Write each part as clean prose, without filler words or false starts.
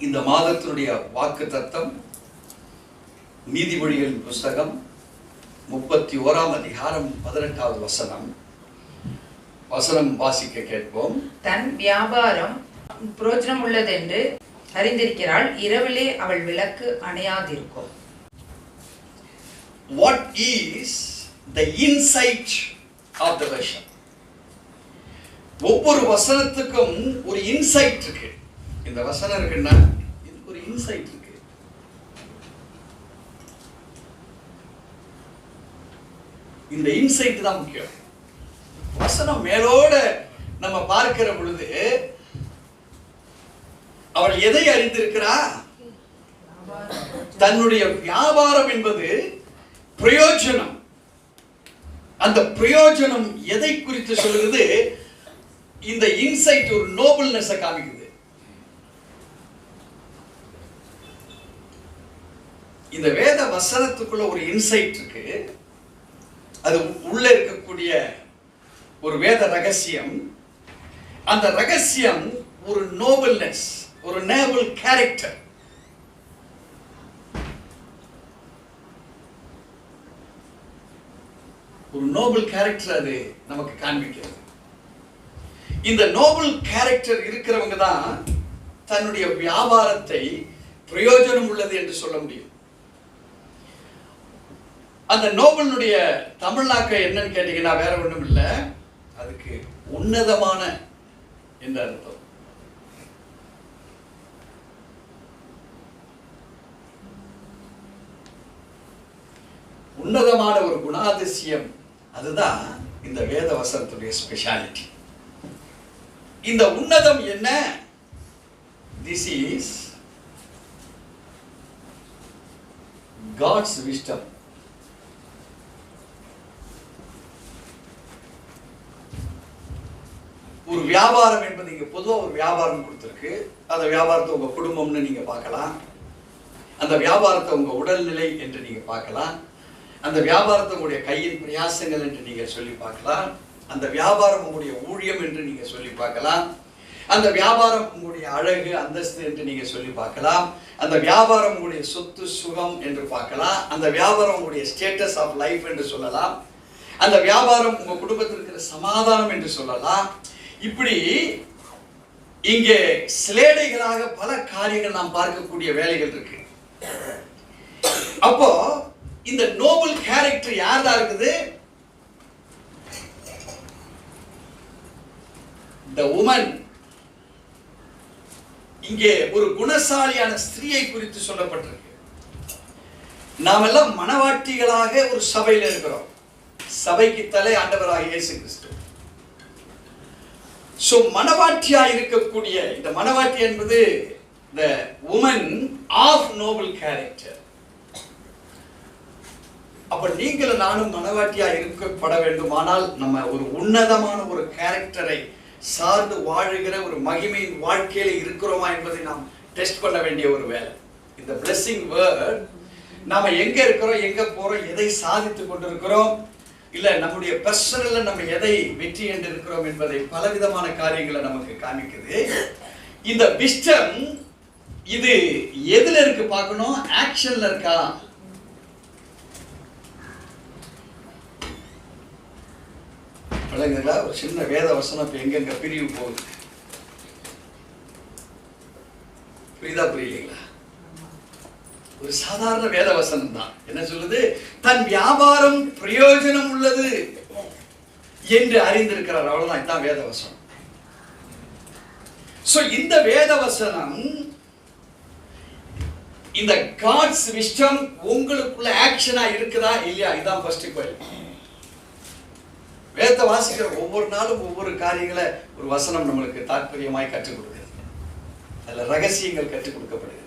இந்த மாதத்தினுடைய வாக்கு தத்தம் நீதிமொழிகளின் புஸ்தகம் 31ஆம் அதிகாரம் 18வது வசனம். வசனம் வாசிக்க கேட்போம். தன் வியாபாரம் பிரயோஜனம் உள்ளதென்று அறிந்திருக்கிறாள், இரவிலே அவள் விளக்கு அணையாதிருக்கும். What is the insight of the version? ஒவ்வொரு வசனத்துக்கும் ஒரு இன்சைட் இருக்கு. இந்த வசனம் இருக்குன்னா இதுக்கு ஒரு இன்சைட் இருக்கு. இந்த இன்சைட் தான் முக்கியம். வசனம் மேலோட நம்ம பார்க்கிற பொழுது அவள் எதை அறிந்திருக்கிறா? தன்னுடைய வியாபாரம் என்பது பிரயோஜனம். அந்த பிரயோஜனம் எதை குறித்து சொல்லுகிறது? இந்த இன்சைட் ஒரு நோபல்னஸ் காமிக்குது. இந்த வேத வசனத்துக்குள்ள ஒரு இன்சைட் இருக்கு. அது உள்ள இருக்கக்கூடிய ஒரு வேத ரகசியம். அந்த ரகசியம் ஒரு நோபல்னஸ், ஒரு நேபல் கேரக்டர். ஒரு நோபல் கேரக்டர் அது நமக்கு காண்பிக்கிறது. இந்த நோபல் கேரக்டர் இருக்கிறவங்க தான் தன்னுடைய வியாபாரத்தை பிரயோஜனம் உள்ளது என்று சொல்ல முடியும். அந்த நோபலுடைய தமிழாக்க என்னன்னு கேட்டீங்கன்னா வேற ஒண்ணும் இல்லை, அதுக்கு உன்னதமான என்ற அர்த்தம். உன்னதமான ஒரு குணாதிசயம். அதுதான் இந்த வேத வசனத்துடைய ஸ்பெஷாலிட்டி. இந்த உன்னதம் என்ன? This is God's wisdom. ஒரு வியாபாரம் என்பது இங்க பொதுவா ஒரு வியாபாரம் கொடுத்திருக்கு. அந்த வியாபாரத்தை உங்க குடும்பம்னு நீங்க பார்க்கலாம். அந்த வியாபாரத்தை உங்க உடல்நிலை என்று நீங்க பார்க்கலாம். அந்த வியாபாரத்தை உங்களுடைய கையின் பிரயாசங்கள் என்று நீங்க சொல்லி பார்க்கலாம். அந்த வியாபாரம் உங்களுடைய ஊழியம் என்று நீங்க சொல்லி பார்க்கலாம். அந்த வியாபாரம் உங்களுடைய அழகு அந்தஸ்து என்று நீங்க சொல்லி பார்க்கலாம். அந்த வியாபாரம் உங்களுடைய சொத்து சுகம் என்று பார்க்கலாம். அந்த வியாபாரம் உங்களுடைய ஸ்டேட்டஸ் ஆஃப் லைஃப் என்று சொல்லலாம். அந்த வியாபாரம் உங்க குடும்பத்தில் இருக்கிற சமாதானம் என்று சொல்லலாம். இப்படி இங்கே சிலேடைகளாக பல காரியங்கள் நாம் பார்க்கக்கூடிய வேலைகள் இருக்கு. அப்போ இந்த நோபல் கேரக்டர் யார் தான் இருக்குது? the woman. இங்கே ஒரு குணசாலியான ஸ்திரீயை குறித்து சொல்லப்பட்டிருக்கு. நாம் எல்லாம் மனவாட்டிகளாக ஒரு சபையில் இருக்கிறோம். சபைக்கு தலை ஆண்டவராகிய இயேசு கிறிஸ்து. சோ மனவாட்டியா இருக்கக்கூடிய இந்த மனவாட்டி என்பது the woman of noble character. அப்ப நீங்களும் நானும் மனவாட்டியா இருக்கப்பட வேண்டுமானால் நம்ம ஒரு உன்னதமான ஒரு கேரக்டரை சார்ந்து வாழுகிற ஒரு மகிமையின் வாழ்க்கையில இருக்கிறோமா என்பதை நாம் டெஸ்ட் பண்ண வேண்டிய ஒரு வேலை. இந்த பிளெஸிங் வேர்ட் நாம எங்க இருக்கிறோம், எங்க போறோம், எதை சாதித்துக் கொண்டிருக்கிறோம், இல்ல நம்முடைய பர்சனல்ல நம்ம எதை வெற்றி என்று இருக்கிறோம் என்பதை பலவிதமான காரியங்களை நமக்கு காமிக்குது. இந்த விஸ்டம் இது எதுல இருக்கு பார்க்கணும்? ஆக்ஷன்ல இருக்கா? விளங்குங்களா? ஒரு சின்ன வேத வசனம் இப்ப எங்கெங்க பிரிவு போகுது, புரியுதா புரியலீங்களா? ஒரு சாதாரண வேத வசனம் தான். என்ன சொல்லுது? தன் வியாபாரம் பிரயோஜனம் உள்ளது என்று அறிந்திருக்கிறார். அவ்வளவுதான். இதுதான் வேத வசனம். சோ இந்த வேத வசனம், இந்த காட்ஸ் விஸ்டம் உங்களுக்குள்ள ஆக்ஷனா இருக்குதா இல்லையா? இதுதான் ஃபர்ஸ்ட் குவெஸ்சன். வேதத்தை வாசிக்கிற ஒவ்வொரு நாளும் ஒவ்வொரு காரியங்களை ஒரு வசனம் நம்மளுக்கு தாற்பயமாய் கற்றுக் கொடுக்கிறது. அதுல ரகசியங்கள் கற்றுக் கொடுக்கப்படுகிறது.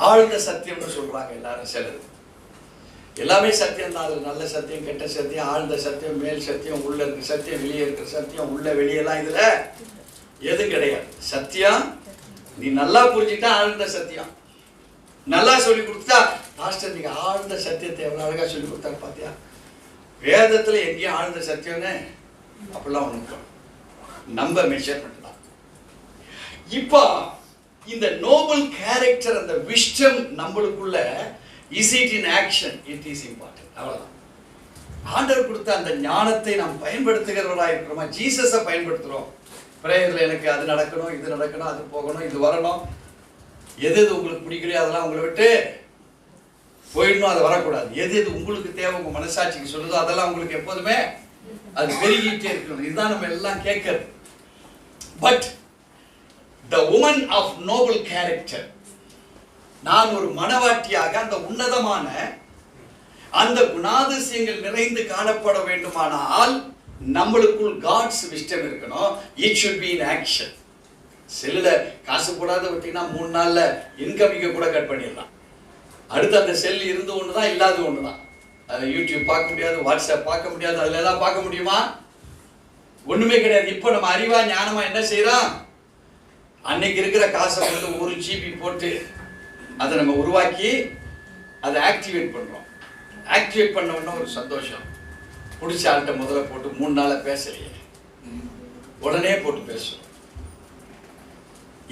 ஆழ்ந்த சத்தியம்னு சொல்றாங்க எல்லாரும். சிலது எல்லாமே சத்தியம் தான். அதுல நல்ல சத்தியம், கெட்ட சத்தியம், ஆழ்ந்த சத்தியம், மேல் சத்தியம், உள்ள இருக்கிற சத்தியம், வெளியே இருக்கிற சத்தியம், உள்ள வெளியெல்லாம் இதுல எதுவும் கிடையாது. சத்தியம் நீ நல்லா புரிஞ்சுட்டா ஆழ்ந்த சத்தியம். நல்லா சொல்லி கொடுத்தா பாஸ்டர் நீங்க ஆழ்ந்த சத்தியத்தை எவ்வளவு அழகா சொல்லி கொடுத்தாரு பாத்தியா? வேதத்துல எங்கேயும் ஆழ்ந்த சத்தியம்னு அப்படிலாம் ஒண்ணு நம்ம மெஷர்மெண்ட் தான். இப்போ இந்த நோபல் கேரக்டர், அந்த விஸ்டம் நம்மளுக்குள்ள is it in action, it is important. அவ்வளவுதான். ஆண்டவர் கொடுத்த அந்த ஞானத்தை நாம் பயன்படுத்துகிறவராக இருக்கிறோமா? ஜீசஸை பயன்படுத்துகிறோம். பிரேயரில் எனக்கு அது நடக்கணும், இது நடக்கணும், அது போகணும், இது வரணும், எது எது உங்களுக்கு பிடிக்கலையோ அதெல்லாம் உங்களை விட்டு போயிடணும், அது வரக்கூடாது. எது எது உங்களுக்கு தேவை, உங்கள் மனசாட்சிக்கு சொல்லுதோ அதெல்லாம் உங்களுக்கு எப்போதுமே அது பெருகிட்டே இருக்கணும். இதுதான் நம்ம எல்லாம் கேட்கறது. But the woman of noble character, நான் ஒரு மனவாட்டியாக அந்த உன்னதமான அந்த குணாதிசயங்கள் நிறைந்து காணப்பட வேண்டுமானால் நம்மளுக்குள் காட்ஸ் விஸ்டம் இருக்கணும். It should be in action. செல்லுல காசு போடாத விட்டீங்கன்னா 3 நாள்ல இன்கமிங்க கூட கட் பண்ணிடலாம். அடுத்து அந்த செல் இருந்து ஒன்று தான், இல்லாத ஒன்று தான். அதில் யூடியூப் பார்க்க முடியாது, வாட்ஸ்அப் பார்க்க முடியாது, அதில் எல்லாம் பார்க்க முடியுமா? ஒன்றுமே கிடையாது. இப்போ நம்ம அறிவா ஞானமா என்ன செய்கிறோம்? அன்னைக்கு இருக்கிற காசை வந்து 1 GB போட்டு அதை நம்ம உருவாக்கி அதை ஆக்டிவேட் பண்ணுறோம். ஆக்டிவேட் பண்ண உடனே ஒரு சந்தோஷம். பிடிச்ச ஆள்கிட்ட முதல்ல போட்டு 3 நாளை பேசலையே, உடனே போட்டு பேசுவோம்.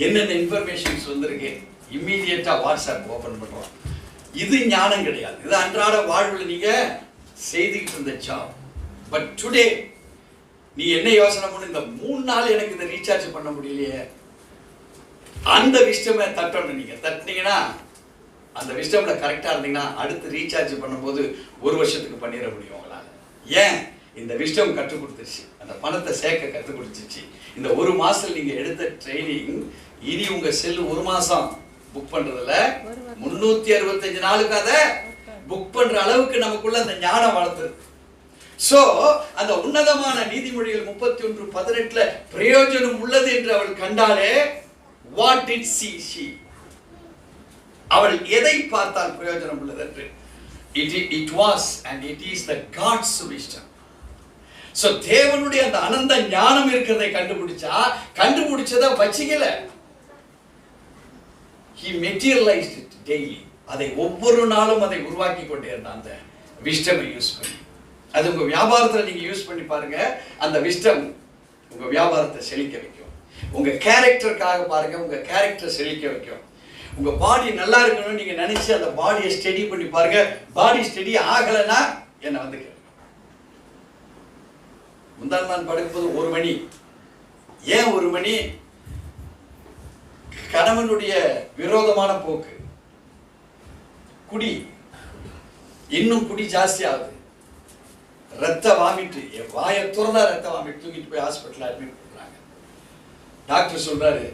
என்னென்ன இன்ஃபர்மேஷன்ஸ் வந்திருக்கு, இம்மீடியட்டா வாட்ஸ்அப் ஓபன் பண்றோம். இது ஞானம் கிடையாது. இது அன்றாட வாழ்வில் நீங்க செய்துக்கிட்டு இருந்த ஜாப். பட் டுடே நீ என்ன யோசனை பண்ணு, இந்த 3 நாள் எனக்கு இதை ரீசார்ஜ் பண்ண முடியலையே, அந்த விஸ்டமை தட்டணும். நீங்க தட்டினீங்கன்னா, அந்த விஸ்டம்ல கரெக்டா இருந்தீங்கன்னா அடுத்து ரீசார்ஜ் பண்ணும்போது 1 வருஷத்துக்கு பண்ணிட முடியும் உங்களால. ஏன்? இந்த விஸ்டம் கற்றுக் கொடுத்துருச்சு, அந்த பணத்தை சேர்க்க கற்றுக் கொடுத்துருச்சு. இந்த 1 மாசத்துல நீங்க எடுத்த ட்ரைனிங் இனி உங்க செல் 1 மாசம் புக் பண்றதுல 365 நாளுக்கு அதை புக் பண்ற அளவுக்கு நமக்குள்ள அந்த ஞானம் வளர்த்துருக்கு. சோ அந்த உன்னதமான நீதிமொழிகள் 31:18 பிரயோஜனம் உள்ளது என்று அவள் கண்டாலே, what did she? அவள் எதை பார்த்தால் பிரயோஜனம் உள்ளது என்று? It was and it is the God's wisdom. So தேவனுடைய அந்த அனந்த ஞானம் இருக்கிறதை கண்டுபிடிச்சதை வச்சிக்கல, he materialized it daily. அதை ஒவ்வொரு நாளும் அதை உருவாக்கி கொண்டே இருந்தான். அந்த விஸ்டமை யூஸ் பண்ணி அது உங்க வியாபாரத்துல நீங்க யூஸ் பண்ணி பாருங்க. அந்த விஸ்டம் உங்க வியாபாரத்தை செழிக்க வைக்கும். உங்க கேரக்டருக்காக பாருங்க, உங்க கேரக்டர் செழிக்க வைக்கும். உங்க பாடி நல்லா இருக்கணும்னு நீங்க நினைச்சு அந்த பாடியை ஸ்டடி பண்ணி பாருங்க. பாடி ஸ்டடி ஆகலைன்னா என்ன வந்து கேளுங்க. முந்தாள் நான் படுக்கும்போது 1 மணி. ஏன் 1 மணி? கணவனுடைய விரோதமான போக்கு, குடி, இன்னும் குடி ஜாஸ்தி ஆகுது, ரத்த வாமிட்டு, வாயை துறந்தா ரத்த வாமிட்டு, தூக்கிட்டு போய் ஹாஸ்பிட்டல் அட்மிட் பண்றாங்க. டாக்டர் சொல்றாரு,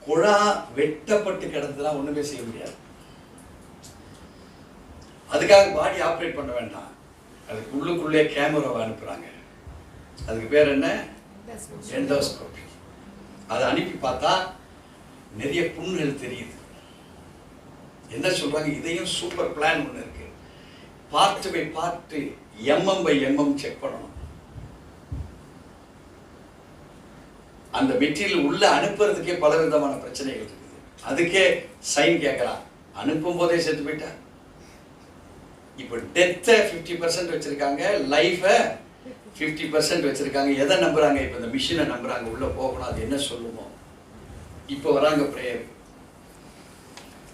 குழா வெட்டப்பட்டு கிடந்ததுலாம் ஒண்ணுமே செய்ய முடியாது, அதுக்காக பாடி ஆப்ரேட் பண்ண வேண்டாம், அதுக்கு உள்ளுக்குள்ளே கேமராவை அனுப்புறாங்க. அதுக்கு பேர் என்ன? எண்டோஸ்கோபி. அதை அனுப்பி பார்த்தா நிறைய புண்ணுகள் தெரியுது. என்ன சொல்றாங்க? இதையும் சூப்பர் பிளான் ஒன்று இருக்கு. Part by part, by MM check பண்ணணும். அந்த மெட்டீரியல் உள்ள அனுப்புறதுக்கே பல விதமான பிரச்சனைகள் இருக்குது. அதுக்கே சைன் கேட்கலாம். அனுப்பும் போதே செத்து போயிட்டா. இப்போ டெத்தை 50% வச்சிருக்காங்க, லைஃபை 50% வச்சிருக்காங்க. எதை நம்புறாங்க? இப்போ இந்த மிஷினை நம்புறாங்க. உள்ள போகணும், அது என்ன சொல்லுமோ. இப்போ வராங்க பிரேயர்.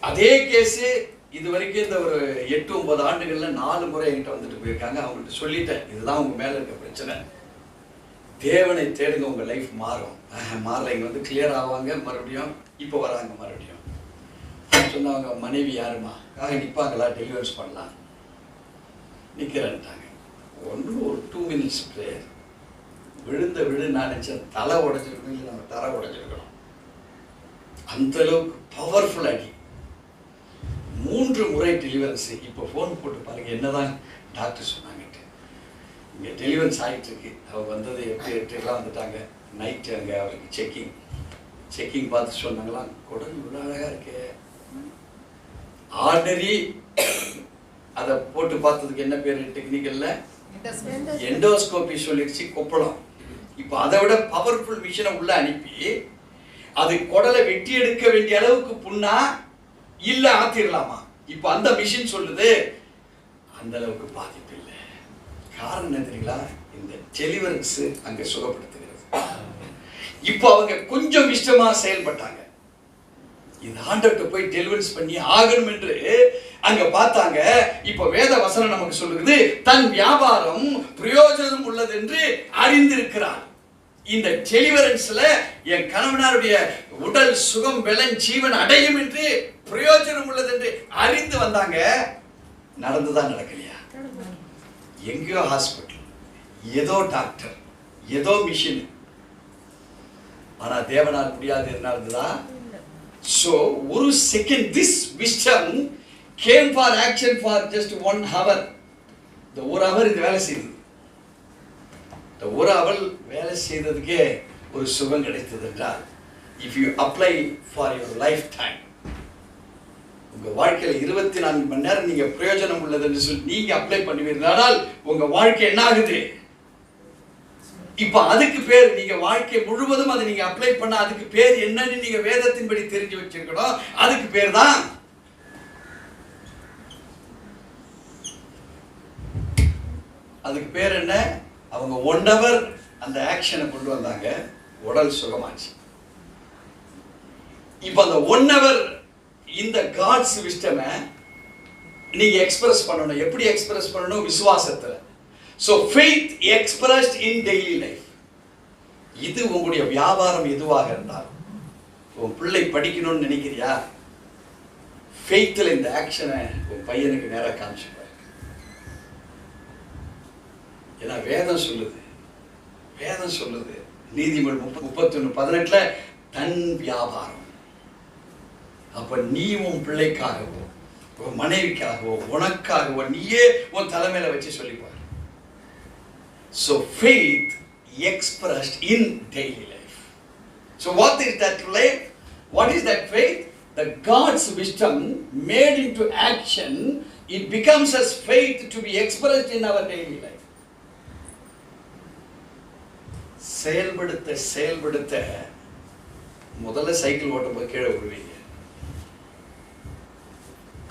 அதே கேஸ் இது வரைக்கும் இந்த ஒரு 8-9 ஆண்டுகள்ல 4 முறை என்கிட்ட வந்துட்டு போயிருக்காங்க. அவங்கள்ட்ட சொல்லிட்டேன், இதுதான் உங்க மேல இருக்க பிரச்சனை, தேவனை தேடுங்க, உங்க லைஃப் மாறும். மாறல, இங்க வந்து கிளியர் ஆவாங்க. மறுபடியும் இப்போ வராங்க. மறுபடியும் சொன்னவங்க, மனைவி யாருமா நிற்பாங்களா, டெலிவர்ஸ் பண்ணலாம், நிற்கிறேன்ட்டாங்க. ஒரு 2 மினிட்ஸ் பிரேயர். விழு நான் நினைச்சேன் தலை உடைஞ்சிருக்கணும், இல்லை நம்ம தரை உடைஞ்சிருக்கணும். அந்த அளவுக்கு பவர்ஃபுல் அடி. 3 முறை டெலிவரன்ஸ். இப்போ ஃபோன் போட்டு பாருங்க என்னதான் டாக்டர் சொன்னாங்கட்டு. இங்கே டெலிவரன்ஸ் ஆகிட்டு இருக்கு. அவர் வந்தது 8:00 வந்துட்டாங்க. நைட்டு அங்கே அவருக்கு செக்கிங் பார்த்து சொன்னாங்களாம், குடல் இவ்வளோ அழகாக இருக்கு. ஆர்டினரி அதை போட்டு பார்த்ததுக்கு என்ன பேர் டெக்னிக்கல்ல? எண்டோஸ்கோபி சொல்லிடுச்சு, கொப்பளம். இப்போ அதை விட பவர்ஃபுல் மிஷினை உள்ள அனுப்பி அது குடலை வெட்டி எடுக்க வேண்டிய அளவுக்கு புண்ணா இல்ல ஆத்திரலாமா. இப்ப அந்த மிஷின் சொல்லுது அந்த அளவுக்கு பாதிப்பு இல்லை. காரணம் என்ன தெரியுங்களா? இந்த டெலிவரன்ஸ் அங்க சுகப்படுத்துகிறது. இப்போ அவங்க கொஞ்சம் இஷ்டமா செயல்பட்டாங்க. இந்த ஆண்டவர்கிட்ட போய் டெலிவரன்ஸ் பண்ணி ஆகணும் என்று அங்க பார்த்தாங்க. இப்ப வேத வசனம் நமக்கு சொல்லுகிறது, தன் வியாபாரம் பிரயோஜனம் உள்ளது என்று அறிந்திருக்கிறார். இந்த டெலிவரன்ஸ்ல என் கணவனாருடைய உடல் சுகம் பலன் ஜீவன் அடையும் என்று பிரயோஜனம் உள்ளது என்று அறிந்து வந்தாங்க. நடந்துதான் நடக்கலையா? எங்கேயோ ஹாஸ்பிட்டல், ஏதோ டாக்டர், ஏதோ மிஷின். ஆனா தேவனால் முடியாது நடந்ததா? So ஒரு second this wisdom came for action for just 1 hour. இந்த ஒரு அவர் இது வேலை செய்தது. இந்த ஒரு அவர் வேலை செய்ததுக்கே ஒரு சுகம் கிடைத்தது என்றால், if you apply for your lifetime, உங்க வாழ்க்கையில 24 மணி நேரம் நீங்க பிரயோஜனம் உள்ளது என்று சொல்லி நீங்க அப்ளை பண்ணுவீர்களானால் உங்க வாழ்க்கை என்ன ஆகுது? இப்ப அதுக்கு பேர், நீங்க வாழ்க்கை முழுவதும் அதை நீங்க அப்ளை பண்ண அதுக்கு பேர் என்னன்னு நீங்க வேதத்தின்படி தெரிஞ்சு வச்சிருக்கணும். அதுக்கு பேர் தான் அதுக்கு பேர் என்ன? அவங்க 1 hour அந்த ஆக்ஷனை கொண்டு வந்தாங்க, உடல் சுகமாச்சு. இப்ப அந்த 1 hour இந்த காட்ஸ் விஸ்டமை நீங்க எக்ஸ்பிரஸ் பண்ணணும். எப்படி எக்ஸ்பிரஸ் பண்ணணும்? விசுவாசத்துல. So faith expressed in daily life. இது உங்களுடைய வியாபாரம் எதுவாக இருந்தாலும், உன் பிள்ளை படிக்கணும்னு நினைக்கிறியா, ஃபெய்த்ல இந்த ஆக்ஷனை உன் பையனுக்கு நேரா காமிச்சுப்பாரு. ஏன்னா வேதம் சொல்லுது, வேதம் சொல்லுது, நீதிமொழி 31:18 தன் வியாபாரம். அப்ப நீ உன் பிள்ளைக்காகவோ உன் மனைவிக்காகவோ உனக்காகவோ நீயே உன் தலைமையில வச்சு சொல்லிப்பாரு. So faith expressed in daily life. So what is that life? What is that faith? The God's wisdom made into action, it becomes as faith to be expressed in our daily life. செயல்படுத்த முதல்ல cycle ஓட்டும்போது கீழே விடுவீங்க,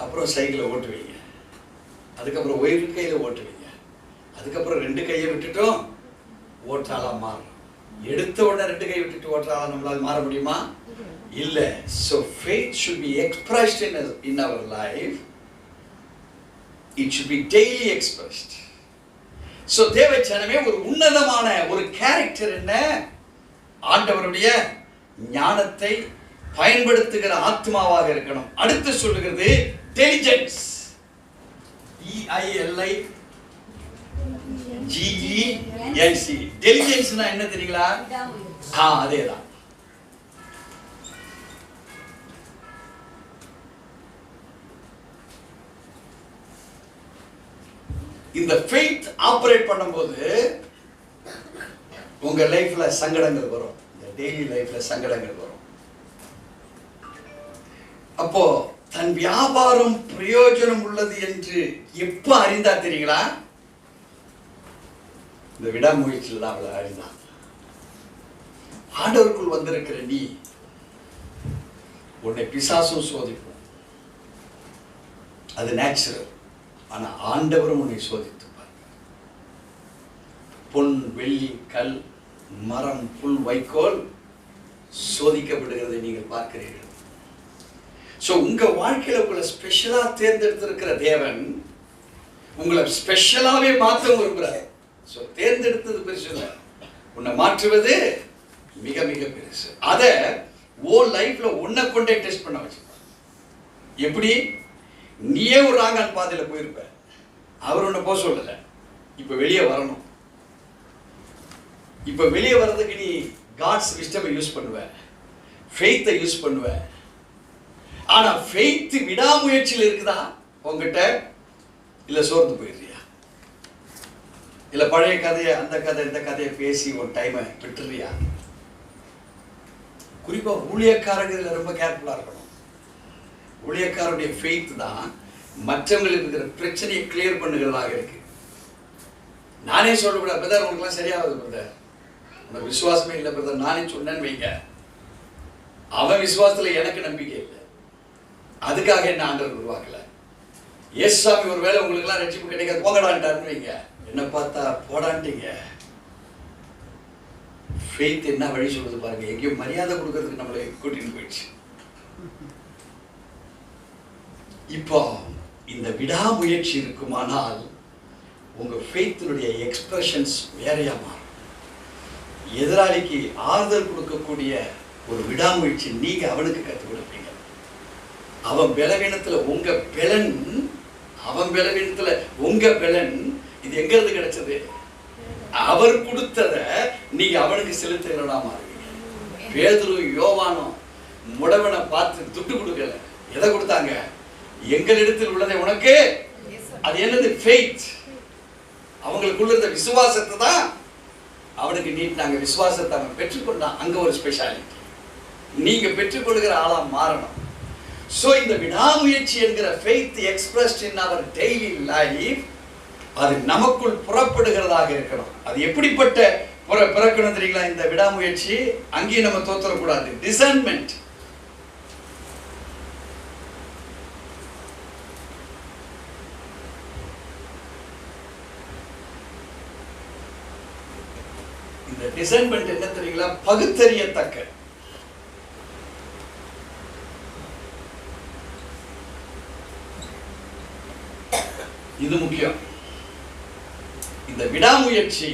அப்புறம் சைக்கிளை ஓட்டுவீங்க, அதுக்கப்புறம் ஒரு கையில ஓட்டுவீங்க, அதுக்கப்புறம் 2 கையை விட்டுட்டும் ஓட்டாளா மாறும். எடுத்த உடனே 2 கை விட்டுட்டு ஓட்டாளா நம்மளால மாற முடியுமா? இல்ல. So faith should be expressed in our life. It should be daily expressed. So தேவச்சனமே ஒரு உன்னதமான ஒரு கேரக்டர் என்ன? ஆண்டவருடைய ஞானத்தை பயன்படுத்துகிற ஆத்மாவாக இருக்கணும். அடுத்து சொல்லுகிறது டெலிஜென்ஸ். GENC. டெலிஜென்ஸ்னா என்ன தெரியுங்களா? அதேதான். இந்த ஃபெய்த் ஆபரேட் பண்ணும்போது உங்க லைஃப்ல சங்கடங்கள் வரும், இந்த டெய்லி லைஃப்ல சங்கடங்கள் வரும். அப்போ தன் வியாபாரம் பிரயோஜனம் உள்ளது என்று எப்ப அறிந்தா தெரியுங்களா? இந்த விடாமுயற்சியில் தான் அவளை அறிந்தான். ஆண்டவருக்குள் வந்திருக்கிற நீ, உன்னை பிசாசும் சோதிப்போம், அது நேச்சுரல். ஆனா ஆண்டவரும் உன்னை சோதித்துப்பார். பொன் வெள்ளி கல் மரம் புல் வைக்கோல் சோதிக்கப்படுகிறதை நீங்கள் பார்க்கிறீர்கள். சோ உங்க வாழ்க்கையில உங்களை ஸ்பெஷலா தேர்ந்தெடுத்திருக்கிற தேவன் உங்களை ஸ்பெஷலாவே மாற்ற விரும்புகிறார். சோ தேர்ந்தெடுத்தது பெருசு இல்லை, உன்னை மாற்றுவது மிக மிக பெருசு. அத ஓ லைஃப்ல உன்னை கொண்டே டெஸ்ட் பண்ண வச்சிருப்பார். எப்படி? நீயே ஒரு ராங்கான் பாதையில போயிருப்ப, அவர் உன்னை போக சொல்லல. இப்ப வெளியே வரணும். இப்ப வெளியே வர்றதுக்கு நீ காட்ஸ் விஸ்டம் யூஸ் பண்ணுவ, ஃபெய்த்தை யூஸ் பண்ணுவ. ஆனா ஃபெய்த் விடாமுயற்சியில் இருக்குதா உங்ககிட்ட? இல்ல சோர்ந்து போயிடுறியா? இல்ல பழைய கதையை அந்த கதை இந்த கதையை பேசி ஒரு டைமை விட்டுறியா? குறிப்பா ஊழியக்காரங்க ரொம்ப கேர்ஃபுல்லா இருக்கணும். ஊழியக்காரருடைய ஃபெய்த் தான் மற்றவங்களுக்கு இருக்கிற பிரச்சனையை கிளியர் பண்ணுகிறதாக இருக்கு. நானே சொல்லக்கூடாது, பிரதர் உங்களுக்குலாம் சரியாகுது பிரதர், உனக்கு விசுவாசமே இல்லை பிரதர், நானே சொன்னேன்னு வைங்க, அவன் விசுவாசத்துல எனக்கு நம்பிக்கை இல்லை, அதுக்காக என்ன ஆண்டவர் உருவாக்கல. எஸ் சாமி ஒருவேளை உங்களுக்கு எல்லாம் ரட்சிப்பு கிடைக்காது போங்கடான்ட்டாருன்னு வைங்க, என்ன பார்த்தா போடான்ட்டீங்க. ஃபெய்த் என்ன வழி சொல்லுது பாருங்க, எங்கேயும் மரியாதை கொடுக்கறதுக்கு நம்மளை கூட்டிட்டு போயிடுச்சு. இப்போ இந்த விடாமுயற்சி இருக்குமானால் உங்க ஃபெய்த்தினுடைய எக்ஸ்பிரஷன்ஸ் வேறையா மாறும். எதிராளிக்கு ஆறுதல் கொடுக்கக்கூடிய ஒரு விடாமுயற்சி நீங்க அவனுக்கு கற்றுக் கொடுப்பீங்க. அவன் பலவீனத்துல உங்க பலன், அவன் பலவீனத்துல உங்க பலன். இது எங்க இருந்து கிடைச்சது? அவர் கொடுத்தத நீங்க அவனுக்கு செலுத்துகிறதா மாறுவீங்க. பேதுரு யோவானும் முடவனை பார்த்து துட்டு கொடுக்கல. எதை கொடுத்தாங்க? எங்களிடத்தில் உள்ளதை உனக்கு. அது என்னது? ஃபெய்த். அவங்களுக்குள்ள இருந்த விசுவாசத்தை தான் அவனுக்கு நீட்டினாங்க. விசுவாசத்தை அவன் பெற்றுக்கொண்டான். அங்க ஒரு ஸ்பெஷாலிட்டி. நீங்க பெற்றுக்கொள்கிற ஆளா மாறணும். சோ இந்த விடாமுயற்சி என்கிற faith expressed in our daily life அது நமக்குள் புறப்படுகிறதாக இருக்கணும். அது எப்படிப்பட்ட பிறக்கணும் தெரியுங்களா? இந்த விடாமுயற்சி அங்கேயும் நம்ம தோற்றக்கூடாது. டிசர்ன்மெண்ட். இந்த டிசர்ன்மெண்ட் என்ன தெரியுங்களா? பகுத்தறியத்தக்க. இது முக்கியம். இந்த விடாமுயற்சி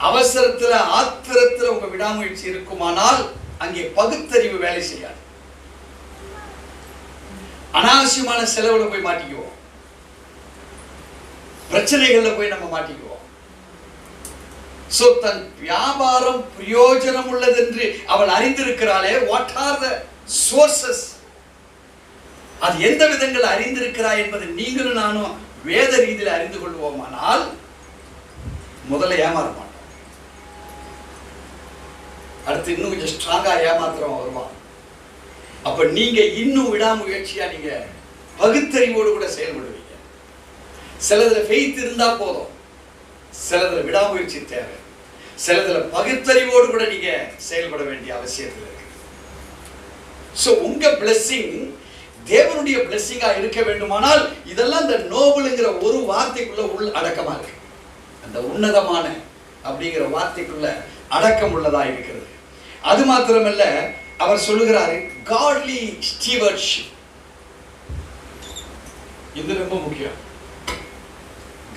அவசரத்துல ஆத்திரத்துல உங்க விடாமுயற்சி இருக்குமானால் அங்கே பகுத்தறிவு வேலை செய்யாது. அனாவசியமான செலவுல போய் மாட்டிக்குவோம். பிரச்சனைகள்ல போய் நம்ம மாட்டிக்குவோம். சோ தன் வியாபாரம் பிரயோஜனம் உள்ளது என்று அவள் அறிந்திருக்கிறாளே. What are the sources? அது எந்த விதங்கள் அறிந்திருக்கிறாய் என்பதை நீங்களும் நானும் வேத ரீதியில் அறிந்து கொள்வோமானால் முதல்ல ஏமாற மாட்டோம். அடுத்து இன்னும் கொஞ்சம் ஸ்ட்ராங்கா ஏமாத்திரம் வருவான். அப்ப நீங்க இன்னும் விடாமுயற்சியா நீங்க பகுத்தறிவோடு கூட செயல்படுவீங்க. சிலதுல ஃபெய்த் இருந்தா போதும், சிலதுல விடாமுயற்சி தேவை, சிலதுல பகுத்தறிவோடு கூட நீங்க செயல்பட வேண்டிய அவசியத்தில் இருக்கு. சோ உங்க பிளெஸிங் தேவனுடைய பிளெஸிங்கா இருக்க வேண்டுமானால் இதெல்லாம் இந்த நோபல்ங்கிற ஒரு வார்த்தைக்குள்ள உள் அடக்கமா இருக்கு. அந்த உன்னதமான அப்படிங்கிற வார்த்தைக்குள்ள அடக்கம் உள்ளதா இருக்கிறது. அது மாத்திரமல்ல, அவர் சொல்லுகிறாரு காட்லி ஸ்டீவர்ட்ஷிப். இது ரொம்ப முக்கியம்.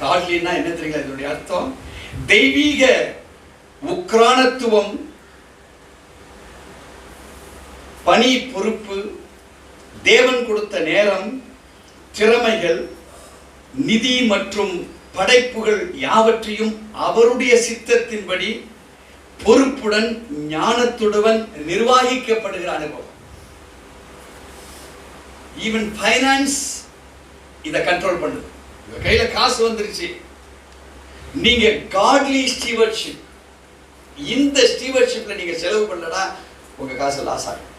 காட்லின்னா என்ன தெரியுங்களா? இதனுடைய அர்த்தம் தெய்வீக உக்ரானத்துவம், பணி பொறுப்பு, தேவன் கொடுத்த நேரம், திறமைகள், நிதி மற்றும் படைப்புகள் யாவற்றையும் அவருடைய சித்தத்தின்படி பொறுப்புடன் ஞானத்துடன் நிர்வகிக்கப்படுகிற அனுபவம். ஈவன் ஃபைனான்ஸ் இதை கண்ட்ரோல் பண்ணுது. உங்க கையில காசு வந்துருச்சு, நீங்க காட்லி ஸ்டீவர்ட்ஷிப், இந்த ஸ்டீவர்ட்ஷிப்ல நீங்க செலவு பண்ணலனா உங்க காசு லாஸ் ஆகும்.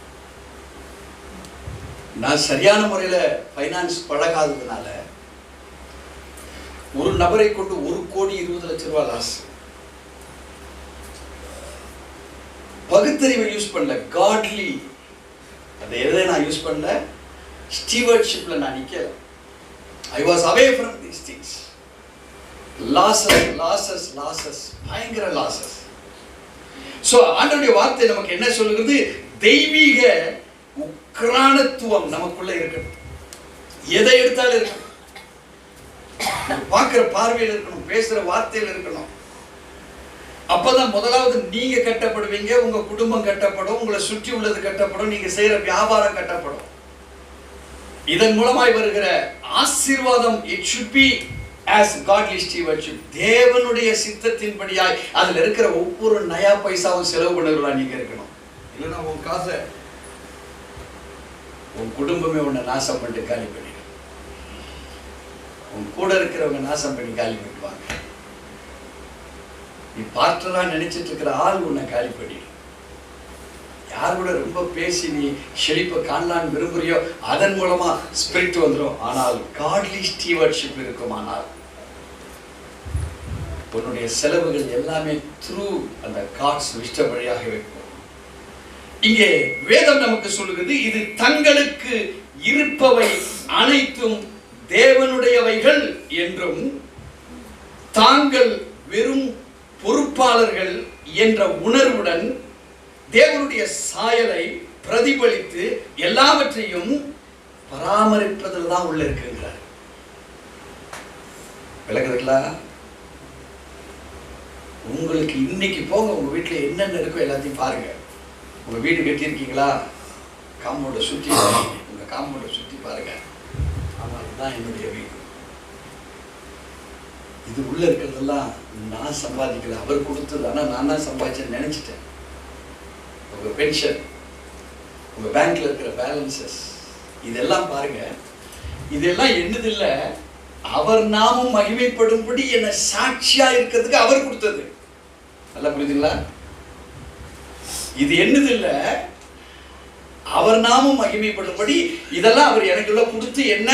நான் சரியான முறையில் ஃபைனான்ஸ் பழகாததுனால ஒரு நபரை கொண்டு 1,20,00,000 ரூபாய் லாஸ். பகுத்தறிவை யூஸ் பண்ணல, காட்லி அதை எதை நான் யூஸ் பண்ணல, ஸ்டீவர்ட்ஷிப்ல நான் நிக்கல. I was away from these things. Losses, பயங்கர லாசஸ். சோ ஆண்டவருடைய வார்த்தை நமக்கு என்ன சொல்லுகிறது? தெய்வீக உக்ரானத்துவம் நமக்குள்ள இருக்கணும். எதை எடுத்தாலும் இருக்கணும். பார்க்கிற பார்வையில் இருக்கணும், பேசுற வார்த்தையில் இருக்கணும். அப்பதான் முதலாவது நீங்க கட்டப்படுவீங்க, உங்க குடும்பம் கட்டப்படும், உங்களை சுற்றி உள்ளது கட்டப்படும், நீங்க செய்யற வியாபாரம் கட்டப்படும். இதன் மூலமாய் வருகிற ஆசீர்வாதம் it should be as godly stewardship. தேவனுடைய சித்தத்தின்படியாய் அதுல இருக்கிற ஒவ்வொரு நயா பைசாவும் செலவு பண்ணுறவங்களா நீங்க இருக்கணும். இல்லைன்னா உன் காசை உன் குடும்பமே உன்னை நாசம் பண்ணிட்டு காலி பண்ணிடும். உன் கூட இருக்கிறவங்க நாசம் பண்ணி காலி பண்ணிடுவாங்க. நீ பார்ட்னரா நினைச்சிட்டு இருக்கிற ஆள் உன்னை காலி பண்ணிடும். யார் கூட ரொம்ப பேசி நீ செழிப்பை காணலான்னு விரும்புறியோ அதன் மூலமா ஸ்பிரிட் வந்துடும். ஆனால் காட்லி ஸ்டீவர்ட்ஷிப் இருக்குமானால் உன்னுடைய செலவுகள் எல்லாமே த்ரூ அந்த காட்ஸ் விஷ்ட வழியாக வைக்கும். இங்கே வேதம் நமக்கு சொல்லுகிறது, இது தங்களுக்கு இருப்பவை அனைத்தும் தேவனுடையவைகள் என்றும் தாங்கள் வெறும் பொறுப்பாளர்கள் என்ற உணர்வுடன் தேவனுடைய சாயலை பிரதிபலித்து எல்லாவற்றையும் பராமரிப்பதில் தான் உள்ள இருக்குங்கிறார். விளக்குதுங்களா? உங்களுக்கு இன்னைக்கு போங்க, உங்க வீட்டுல என்னென்ன இருக்கோ எல்லாத்தையும் பாருங்க. உங்க வீடு கட்டியிருக்கீங்களா? காம்பவுண்டை சுற்றி உங்க காம்பவுண்டை சுற்றி பாருங்க. ஆமா, இதுதான் என்னுடைய வீடு. இது உள்ள இருக்கிறதெல்லாம் நான் சம்பாதிக்கல, அவர் கொடுத்தது. ஆனா நான் தான் சம்பாதிச்சேன்னு நினைச்சிட்டேன். உங்க பென்ஷன், உங்க பேங்க்ல இருக்கிற பேலன்சஸ், இதெல்லாம் பாருங்க. இதெல்லாம் என்னது இல்ல, அவர் நாமும் மகிமைப்படும்படி என்ன சாட்சியா இருக்கிறதுக்கு அவர் கொடுத்தது. நல்லா புரியுதுங்களா? இது என்னது இல்ல, அவர் நாமும் மகிமைப்படும்படி இதெல்லாம் அவர் எனக்குள்ள கொடுத்து என்ன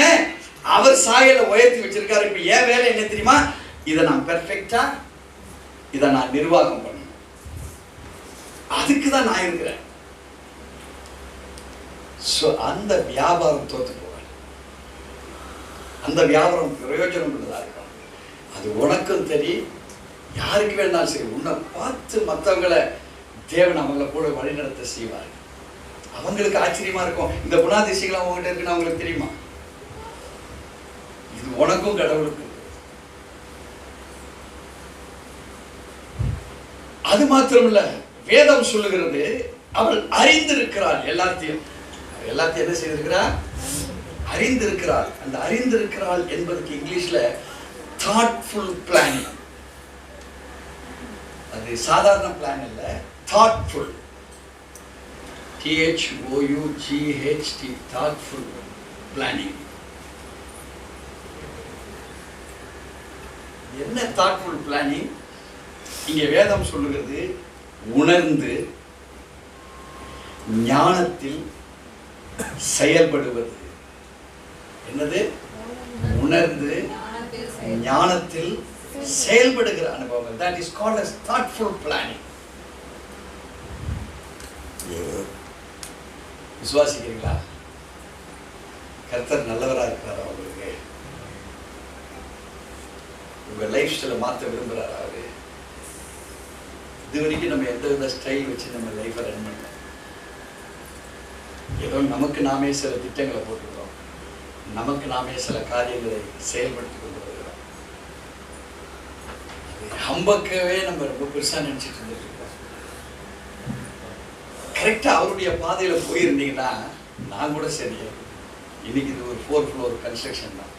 அவர் சாயல உயர்த்தி வச்சிருக்காரு. இப்ப ஏன் வேலை என்ன தெரியுமா? இதை நான் பெர்ஃபெக்டா, இதை நான் நிர்வாகம் பண்ணணும். அதுக்கு தான் நான் இருக்கிறேன். அந்த வியாபாரம் தோத்து போவார். அந்த வியாபாரம் பிரயோஜனம் உள்ளதா இருக்கும். அது உனக்கும் தெரியும், யாருக்கு வேணாலும் சரி. உன்னை பார்த்து மற்றவங்களை தேவன் அவங்களை கூட வழிநடத்த செய்வார். அவங்களுக்கு ஆச்சரியமா இருக்கும், இந்த குணாதிசயங்கள் அவங்ககிட்ட இருக்குன்னு அவங்களுக்கு தெரியுமா? இது உனக்கும் கடவுளுக்கும். அது மாத்திரமில்ல, வேதம் சொல்லுகிறது அவள் அறிந்திருக்கிறாள். எல்லாத்தையும் என்ன செய்திருக்கிறாள்? அறிந்திருக்கிறாள். அந்த அறிந்திருக்கிறாள் என்பதற்கு இங்கிலீஷ்ல thoughtful planning. அது சாதாரண பிளான் இல்ல, thoughtful. THOUGHT, thoughtful planning. என்ன thoughtful planning? இங்கே வேதம் சொல்லுகிறது உணர்ந்து ஞானத்தில் செயல்படுவது. என்னது? உணர்ந்து ஞானத்தில் செயல்படுகிற அனுபவங்கள். That is called as thoughtful planning. விசுவாசிக்கிறீங்களா? கர்த்தர் நல்லவரா இருக்கிறார். அவங்களுக்கு உங்க லைஃப் ஸ்டைலை மாற்ற விரும்புகிறார். அவரு இது வரைக்கும் நம்ம எந்த வித ஸ்டைல் வச்சு நம்ம லைஃப்பை ரன் பண்ணோம். ஏதோ நமக்கு நாமே சில திட்டங்களை போட்டுக்கிறோம், நமக்கு நாமே சில காரியங்களை செயல்படுத்தி கொண்டு வருகிறோம். அது ஹம்பக்கவே நம்ம ரொம்ப பெருசா நினைச்சிட்டு இருந்துட்டு இருக்கோம். கரெக்டா அவருடைய பாதையில போயிருந்தீங்கன்னா, நான் கூட சரி, இன்னைக்கு இது ஒரு 4 ஃப்ளோர் கன்ஸ்ட்ரக்ஷன் தான்.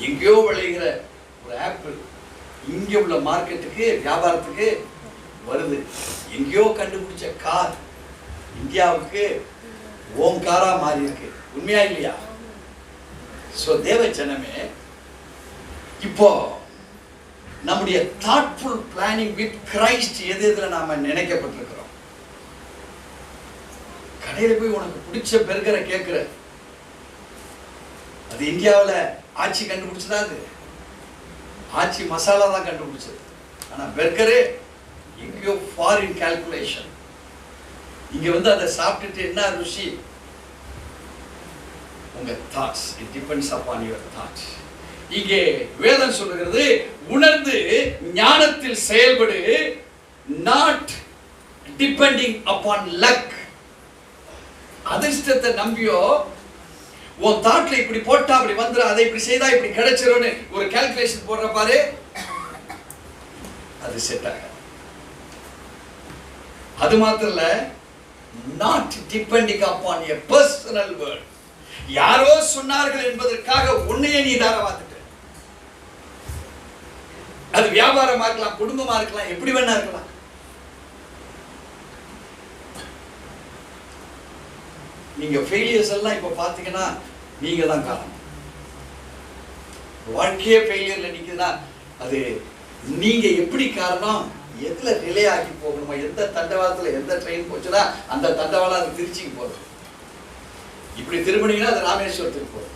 எங்கேயோ விளைகிற ஒரு ஆப்பிள் இங்க உள்ள மார்க்கெட்டுக்கு, வியாபாரத்துக்கு வருது. எங்கேயோ கண்டுபிடிச்ச கார் இந்தியாவுக்கு ஓங்காரா மாறி இருக்கு. உண்மையா இல்லையா? சோ தேவ ஜனமே, இப்போ நம்முடைய தாட்ஃபுல் பிளானிங் வித் கிரைஸ்ட் எதுல நாம நினைக்கப்பட்டிருக்கிறோம். கடையில போய் உனக்கு பிடிச்ச பர்கரை கேட்கிற, அது இந்தியாவில் ஆட்சி கண்டுபிடிச்சதா? அது ஆட்சி மசாலா தான் கண்டுபிடிச்சது. ஆனா பர்கரே எங்கேயோ ஃபாரின் கால்குலேஷன். இங்க வந்து அதை சாப்பிட்டுட்டு என்ன ருசி? உங்க thoughts. It depends upon your thoughts. இங்கே வேதம் சொல்லுகிறது உணர்ந்து ஞானத்தில் செயல்படு, நாட் டிபெண்டிங் அப்பான் லக். அதிர்ஷ்டத்தை நம்பியோ உன் தாட்ல இப்படி போட்டா அப்படி வந்துரு, அதை இப்படி செய்தா இப்படி கிடைச்சிரும்னு ஒரு கால்குலேஷன் போடுற பாரு, அது செட் ஆக. அது மாத்திரம் இல்ல, not depending upon a personal word. யாரோ சொன்னார்கள் என்பதற்காக உன்னையே நீ தாரவாத்துட்ட. அது வியாபாரமா இருக்கலாம், குடும்பமா இருக்கலாம், எப்படி வேணா இருக்கலாம். நீங்க ஃபெயிலியர்ஸ் எல்லாம் இப்ப பாத்தீங்கன்னா நீங்க தான் காரணம். வாழ்க்கையே ஃபெயிலியர்ல நிக்குதுன்னா அது நீங்க எப்படி காரணம்? எதுல ரிலே ஆகி போகணுமோ, எந்த தண்டவாளத்துல எந்த ட்ரெயின் போச்சுன்னா அந்த தண்டவாளம் அது திருச்சிக்கு போகுது. இப்படி திரும்பினீங்கன்னா அது ராமேஸ்வரத்துக்கு போகுது.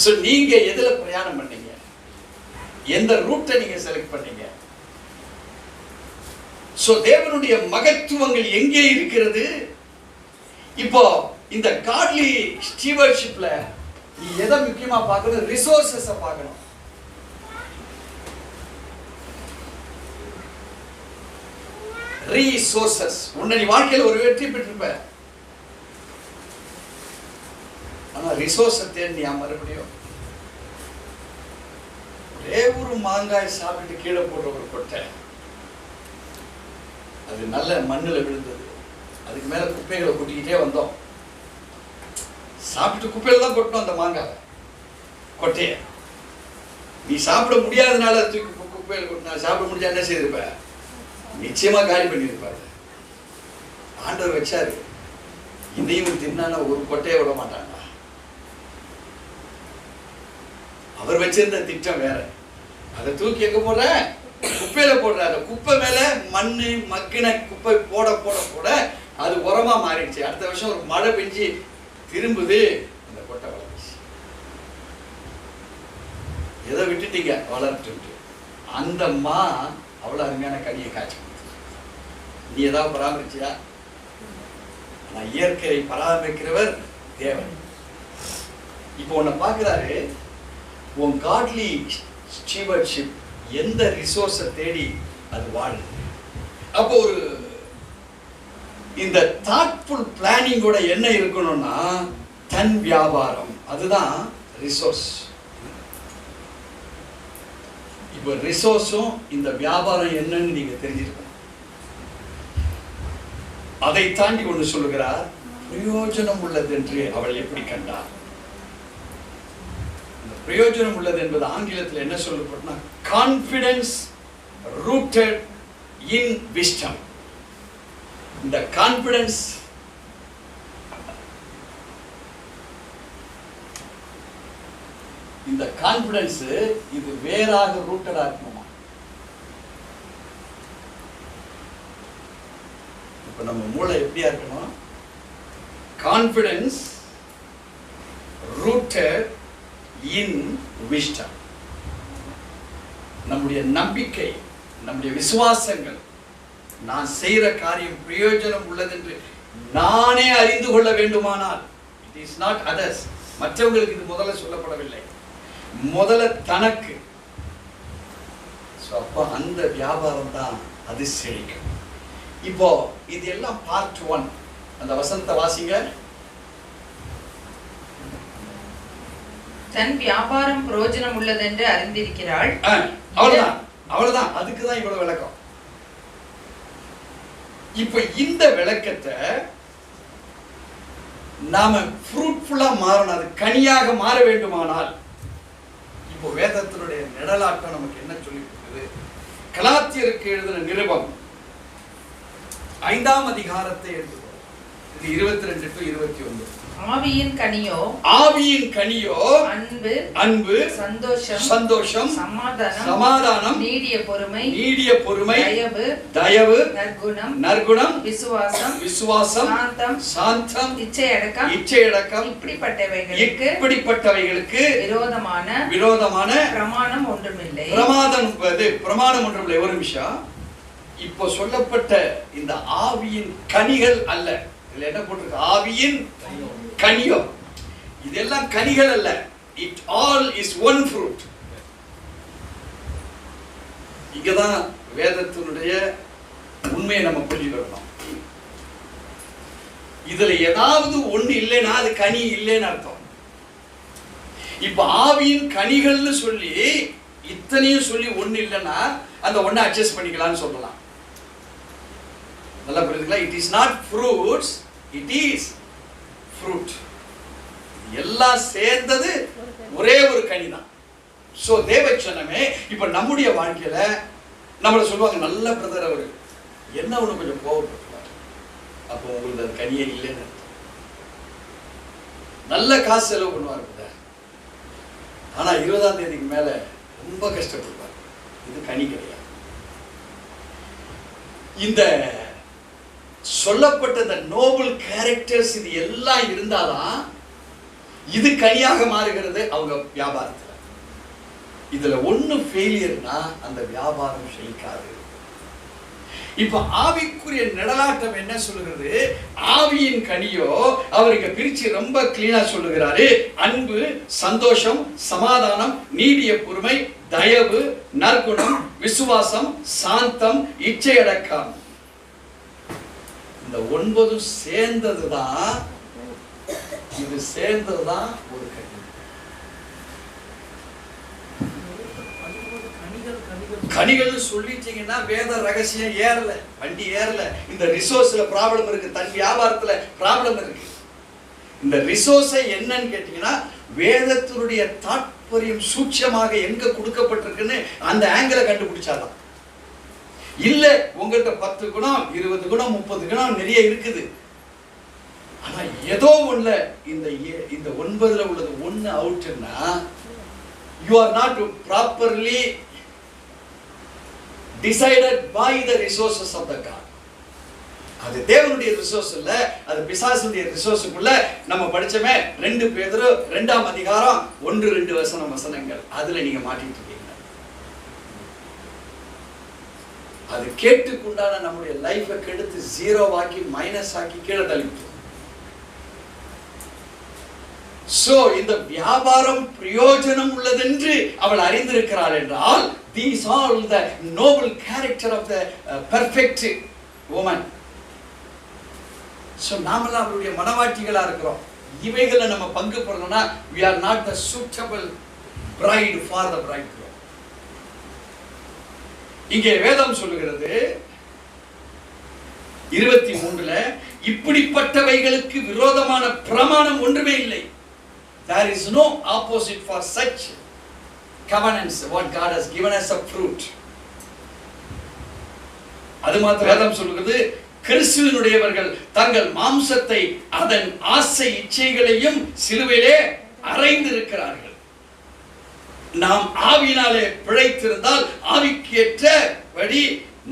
சோ நீங்க எதுல பிரயாணம் பண்ணீங்க? எந்த ரூட்டை நீங்க செலக்ட் பண்ணீங்க? சோ தேவனுடைய மகத்துவங்கள் எங்கே இருக்கிறது? இப்போ இந்த காட்லி ஸ்டீவர்ஷிப்ல நீ எதை முக்கியமா பார்க்கணும்? ரிசோர்சஸ் பார்க்கணும். ரிசோர்சஸ். உன்னை நீ வாழ்க்கையில ஒரு வெற்றி பெற்றிருப்ப. ஆனா ரிசோர்ஸை தேடினியா மறுபடியும்? ஒரே ஒரு மாங்காய் சாப்பிட்டு கீழே போடுற ஒரு கொட்டை, அது நல்ல மண்ணில் விழுந்தது. அதுக்கு மேல குப்பைகளை கொட்டிக்கிட்டே வந்தோம். சாப்பிட்டு குப்பையில தான் கொட்டணும் அந்த மாங்காய் கொட்டைய. நீ சாப்பிட முடியாதனால தூக்கி குப்பையில் கொட்டினா, சாப்பிட முடிஞ்சா என்ன செய்திருப்ப? நிச்சயமா காலி பண்ணியிருப்பாரு. ஆண்டவர் வச்சாரு, இதையும் தின்னான ஒரு கொட்டையை விட மாட்டாங்க. அவர் வச்சிருந்த திட்டம் வேற. அதை தூக்கி எங்க போடுற? குப்பையில போடுற. அந்த குப்பை மேல மண்ணு மக்கின குப்பை போட போட போட அது உரமா மாறிடுச்சு. அடுத்த வருஷம் ஒரு மழை பெஞ்சு திரும்புது, அந்த கொட்டை வளர்ந்துச்சு. எதை விட்டுட்டீங்க? வளர்த்து. அந்த மா அவ்வளவு அருமையான கனியை காய்ச்சி கொடுத்து. நீ ஏதாவது பராமரிச்சியா? ஆனா இயற்கையை பராமரிக்கிறவர் தேவன். இப்போ உன்னை பார்க்கிறாரு, உன் காட்லி ஸ்டீவர்ட்ஷிப் எந்த ரிசோர்ஸை தேடி அது வாழுது. அப்போ ஒரு இந்த தாட்ஃபுல் பிளானிங்கோட என்ன இருக்கணும்னா, தன் வியாபாரம், அதுதான் ரிசோர்ஸ். இப்போ ரிசோர்ஸும் இந்த வியாபாரம் என்னன்னு நீங்க தெரிஞ்சிருக்கணும். அதை தாண்டி ஒன்று சொல்லுகிறார், பிரயோஜனம் உள்ளது என்று அவள் எப்படி கண்டார். பிரயோஜனம் உள்ளது என்பது ஆங்கிலத்தில் என்ன சொல்லப்பட்டனா, கான்ஃபிடன்ஸ் ரூட்டட் இன் விஸ்டம். இந்த கான்ஃபிடன்ஸ் இது வேறாக ரூட்டடா இருக்கணுமா? இப்ப நம்ம மூளை எப்படியா இருக்கணும்? கான்ஃபிடன்ஸ் ரூட்டட் இன் விஸ்டம். நம்முடைய நம்பிக்கை, நம்முடைய விசுவாசங்கள், நான் செய்கிற காரியம் பிரயோஜனம் உள்ளது என்று நானே அறிந்து கொள்ள வேண்டுமானால், இட் இஸ் நாட் அதர்ஸ், மற்றவங்களுக்கு இது முதல்ல சொல்லப்படவில்லை, முதல்ல தனக்கு. அப்போ அந்த வியாபாரம் தான் அது செழிக்கும். இப்போ இது எல்லாம் பார்ட் 1. அந்த வசனத்தை வாசிங்க. தன் வியாபாரம் பிரயோஜனம் உள்ளது என்று அறிந்திருக்கிறாள். அவ்வளவுதான். அதுக்குதான் இவ்வளவு விளக்கம். இப்ப இந்த விளக்கத்தை நாம ஃப்ரூட்ஃபுல்லா மாறணும், அது கனியாக மாற வேண்டுமானால், இப்போ வேதத்தினுடைய நிழலாட்டம் நமக்கு என்ன சொல்லி கொடுக்குது? கலாத்தியருக்கு எழுதின நிருபம் 5ஆம் அதிகாரத்தை எழுதுவோம். இது 22 to 29. ஆவியின் கனியோ அன்பு சந்தோஷம் சமாதானம் நீடிய பொறுமை தயவு நற்குணம் விசுவாசம் சாந்தம் இச்சையடக்கம் இப்படிப்பட்டவைகளுக்கு விரோதமான பிரமாணம் ஒன்றுமில்லை. ஒரு நிமிஷம். இப்போ சொல்லப்பட்ட இந்த ஆவியின் கனிகள் அல்ல, இதுல என்ன போட்டிருக்கு? ஆவியின் கனியோ. இதெல்லாம் கனிகள் அல்ல. It all is one fruit. இங்கதான் வேதத்தினுடைய உண்மையை நம்ம புரிஞ்சுக்கணும். இதுல ஏதாவது ஒண்ணு இல்லைன்னா அது கனி இல்லைன்னு அர்த்தம். இப்ப ஆவியின் கனிகள்னு சொல்லி இத்தனையும் சொல்லி ஒண்ணு இல்லைன்னா அந்த ஒண்ணை அட்ஜஸ்ட் பண்ணிக்கலாம்னு சொல்லலாம். நல்லா புரியுதுங்களா? It is not fruits, it is fruit. எல்லாம் சேர்ந்தது ஒரே ஒரு கனி தான். சோ தேவச்சனமே இப்ப நம்முடைய வாழ்க்கையில நம்மள சொல்லுவாங்க, நல்ல பிரதர் அவரு என்ன ஒண்ணு கொஞ்சம் கோவப்படுவார், அப்போ உங்களுக்கு அது கனியே இல்லைன்னு. நல்ல காசு செலவு பண்ணுவார் பிரதர், ஆனா 20ஆம் தேதிக்கு மேல ரொம்ப கஷ்டப்படுவார், இது கனி கிடையாது. இந்த சொல்லப்பட்ட இந்த நோபல் கேரக்டர்ஸ் இது எல்லாம் இருந்தாதான் இது கனியாக மாறுகிறது அவங்க வியாபாரத்துல. இதுல ஒண்ணு ஃபெயிலியர்னா அந்த வியாபாரம் செழிக்காது. இப்ப ஆவிக்குரிய நிழலாட்டம் என்ன சொல்லுகிறது? ஆவியின் கனியோ அவருக்கு பிரிச்சு ரொம்ப கிளீனா சொல்லுகிறாரு. அன்பு சந்தோஷம் சமாதானம் நீடிய பொறுமை தயவு நற்குணம் விசுவாசம் சாந்தம் இச்சையடக்கம். இந்த 9 சேர்ந்ததுதான் இது சேர்ந்ததுதான் ஒரு கனி. கனிகள் சொல்லிட்டீங்கன்னா வேத ரகசியம் ஏறல, வண்டி ஏறல. இந்த ரிசோர்ஸ்ல ப்ராப்ளம் இருக்கு, தன் வியாபாரத்துல ப்ராப்ளம் இருக்கு. இந்த ரிசோர்ஸை என்னன்னு கேட்டீங்கன்னா வேதத்தினுடைய தாற்பயம் சூட்சமாக எங்க கொடுக்கப்பட்டிருக்குன்னு அந்த ஆங்கிளை கண்டுபிடிச்சாதான். இல்ல உங்கள்கிட்ட 10 குணம் 20 குணம் 30 குணம் நிறைய இருக்குது, ஆனா ஏதோ ஒண்ணுல இந்த 9ல உள்ளது ஒண்ணு அவுட்னா you are not properly decided by the resources of the God. அது தேவனுடைய ரிசோர்ஸ் இல்ல, அது பிசாசுடைய ரிசோர்ஸுக்குள்ள. நம்ம படிச்சோமே 2 பேதுரு 2ஆம் அதிகாரம் 1-2 வசனங்கள், அதுல நீங்க மாட்டிட்டு இருக்கீங்க. அது கேட்டுக்குண்டான நம்முடைய லைஃபை கெடுத்து ஜீரோவாக்கி மைனஸ் ஆக்கி கீழே தள்ளிவிட்டு. சோ இந்த வியாபாரம் பிரயோஜனம் உள்ளதென்று அவள் அறிந்திருக்கிறாள் என்றால், these are the noble character of the perfect woman. So நாமெல்லாம் அவருடைய மனவாட்டிகளா இருக்கிறோம். இவைகளை நம்ம பங்கு பெறணும்னா we are not the suitable bride for the bridegroom. இங்கே வேதம் சொல்லுகிறது 23ல, இப்படிப்பட்டவைகளுக்கு விரோதமான பிரமாணம் ஒன்றுமே இல்லை. There is no opposite for such covenants what God has given as a fruit. அது மாத்திரம் வேதம் சொல்லுகிறது, கிறிஸ்துவினுடையவர்கள் தங்கள் மாம்சத்தை அதன் ஆசை இச்சைகளையும் சிலுவையிலே அறைந்திருக்கிறார்கள். நாம் ஆவியினாலே பிழைத்திருந்தால் ஆவிக்கேற்றபடி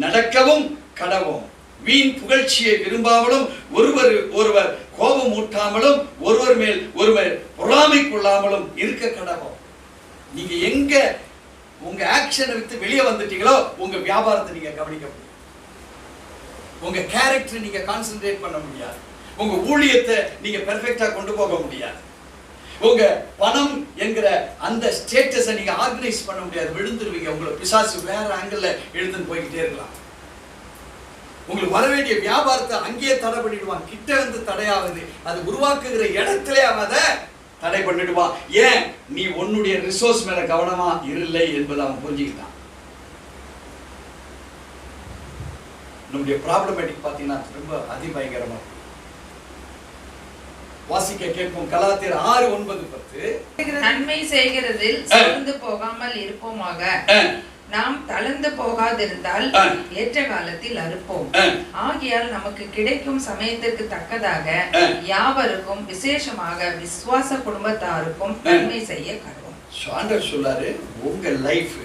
நடக்கவும் கடவும், வீண் புகழ்ச்சியை விரும்பாமலும் ஒருவர் கோபம் ஊட்டாமலும் ஒருவர் மேல் ஒருவர் பொறாமை கொள்ளாமலும் இருக்க கடவும். நீங்க எங்க உங்க ஆக்ஷனை விட்டு வெளியே வந்துட்டீங்களோ உங்க வியாபாரத்தை நீங்க கவனிக்க முடியும், உங்க கேரக்டர் நீங்க கான்சென்ட்ரேட் பண்ண முடியாது, உங்க ஊழியத்தை நீங்க பெர்ஃபெக்ட்டா கொண்டு போக முடியாது, உங்க பணம் என்கிற அந்த ஸ்டேட்டஸை நீங்க ஆர்கனைஸ் பண்ண முடியாது, விழுந்துருவீங்க. உங்களை பிசாசு வேற ஆங்கிள் எழுதுன்னு போய்கிட்டே இருக்கலாம். உங்களுக்கு வர வேண்டிய வியாபாரத்தை அங்கேயே தடை பண்ணிடுவான். கிட்ட வந்து தடையாவது, அது உருவாக்குகிற இடத்திலே அவன் அதை தடை பண்ணிடுவான். ஏன்? நீ உன்னுடைய ரிசோர்ஸ் மேல கவனமா இல்லை என்பதை அவன் புரிஞ்சுக்கிட்டான். நம்முடைய ப்ராப்ளமேட்டிக் பார்த்தீங்கன்னா ரொம்ப அதிபயங்கரமா. வாசிக்க கேட்போம். கலாத்தியர் 6:9-10. நன்மை செய்கிறதில் சோர்ந்து போகாமல் இருப்போமாக, நாம் தளர்ந்து போகாதிருந்தால் ஏற்ற காலத்தில் அறுப்போம். ஆகையால் நமக்கு கிடைக்கும் சமயத்திற்கு தக்கதாக யாவருக்கும் விசேஷமாக விசுவாச குடும்பத்தாருக்கும் நன்மை செய்ய கடவும். ஆண்டவர் சொல்றாரு, உங்க லைஃப்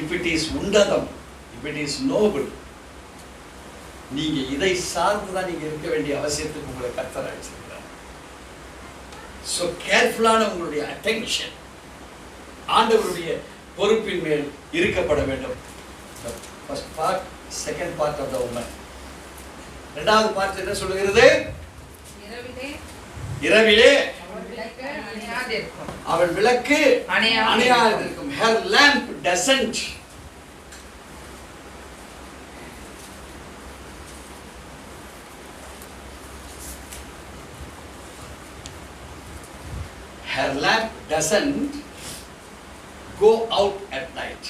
if it is உன்னதம், if it is noble, நீங்க இதை சார்ந்துதான் நீங்க இருக்க வேண்டிய அவசியத்துக்கு உங்களை கர்த்தர் அழைச்சிருக்கிறார். சோ கேர்ஃபுல்லான உங்களுடைய அட்டென்ஷன் ஆண்டவருடைய பொறுப்பின் மேல் இருக்கப்பட வேண்டும். First part, second part of the woman. இரண்டாவது பார்ட் என்ன சொல்லுகிறது? இரவிலே அவள் விளக்கு அணையாதிருக்கும். her lamp doesn't. her lamp doesn't go out at night.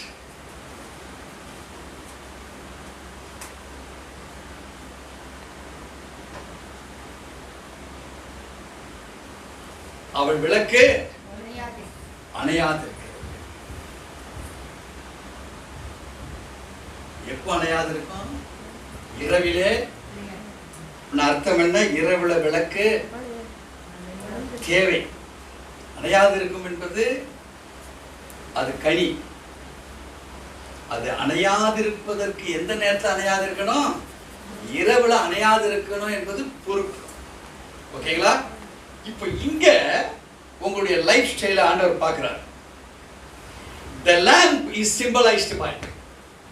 அவள் விளக்கு அணையாது. எப்போ அணையாது இருக்கும்? இரவிலே. அர்த்தம் என்ன? இரவுல விளக்கு தேவை. அணையாது இருக்கும் என்பது அது கனி. அது அணையாதிருப்பதற்கு எந்த நேரத்தில் அணையாது இருக்கணும்? இரவுல அணையாது இருக்கணும் என்பது பொறுப்பு. ஓகேங்களா? இப்போ இங்க உங்களுடைய லைஃப் ஸ்டைல ஆண்டவர் பார்க்கிறார். The lamp is symbolized by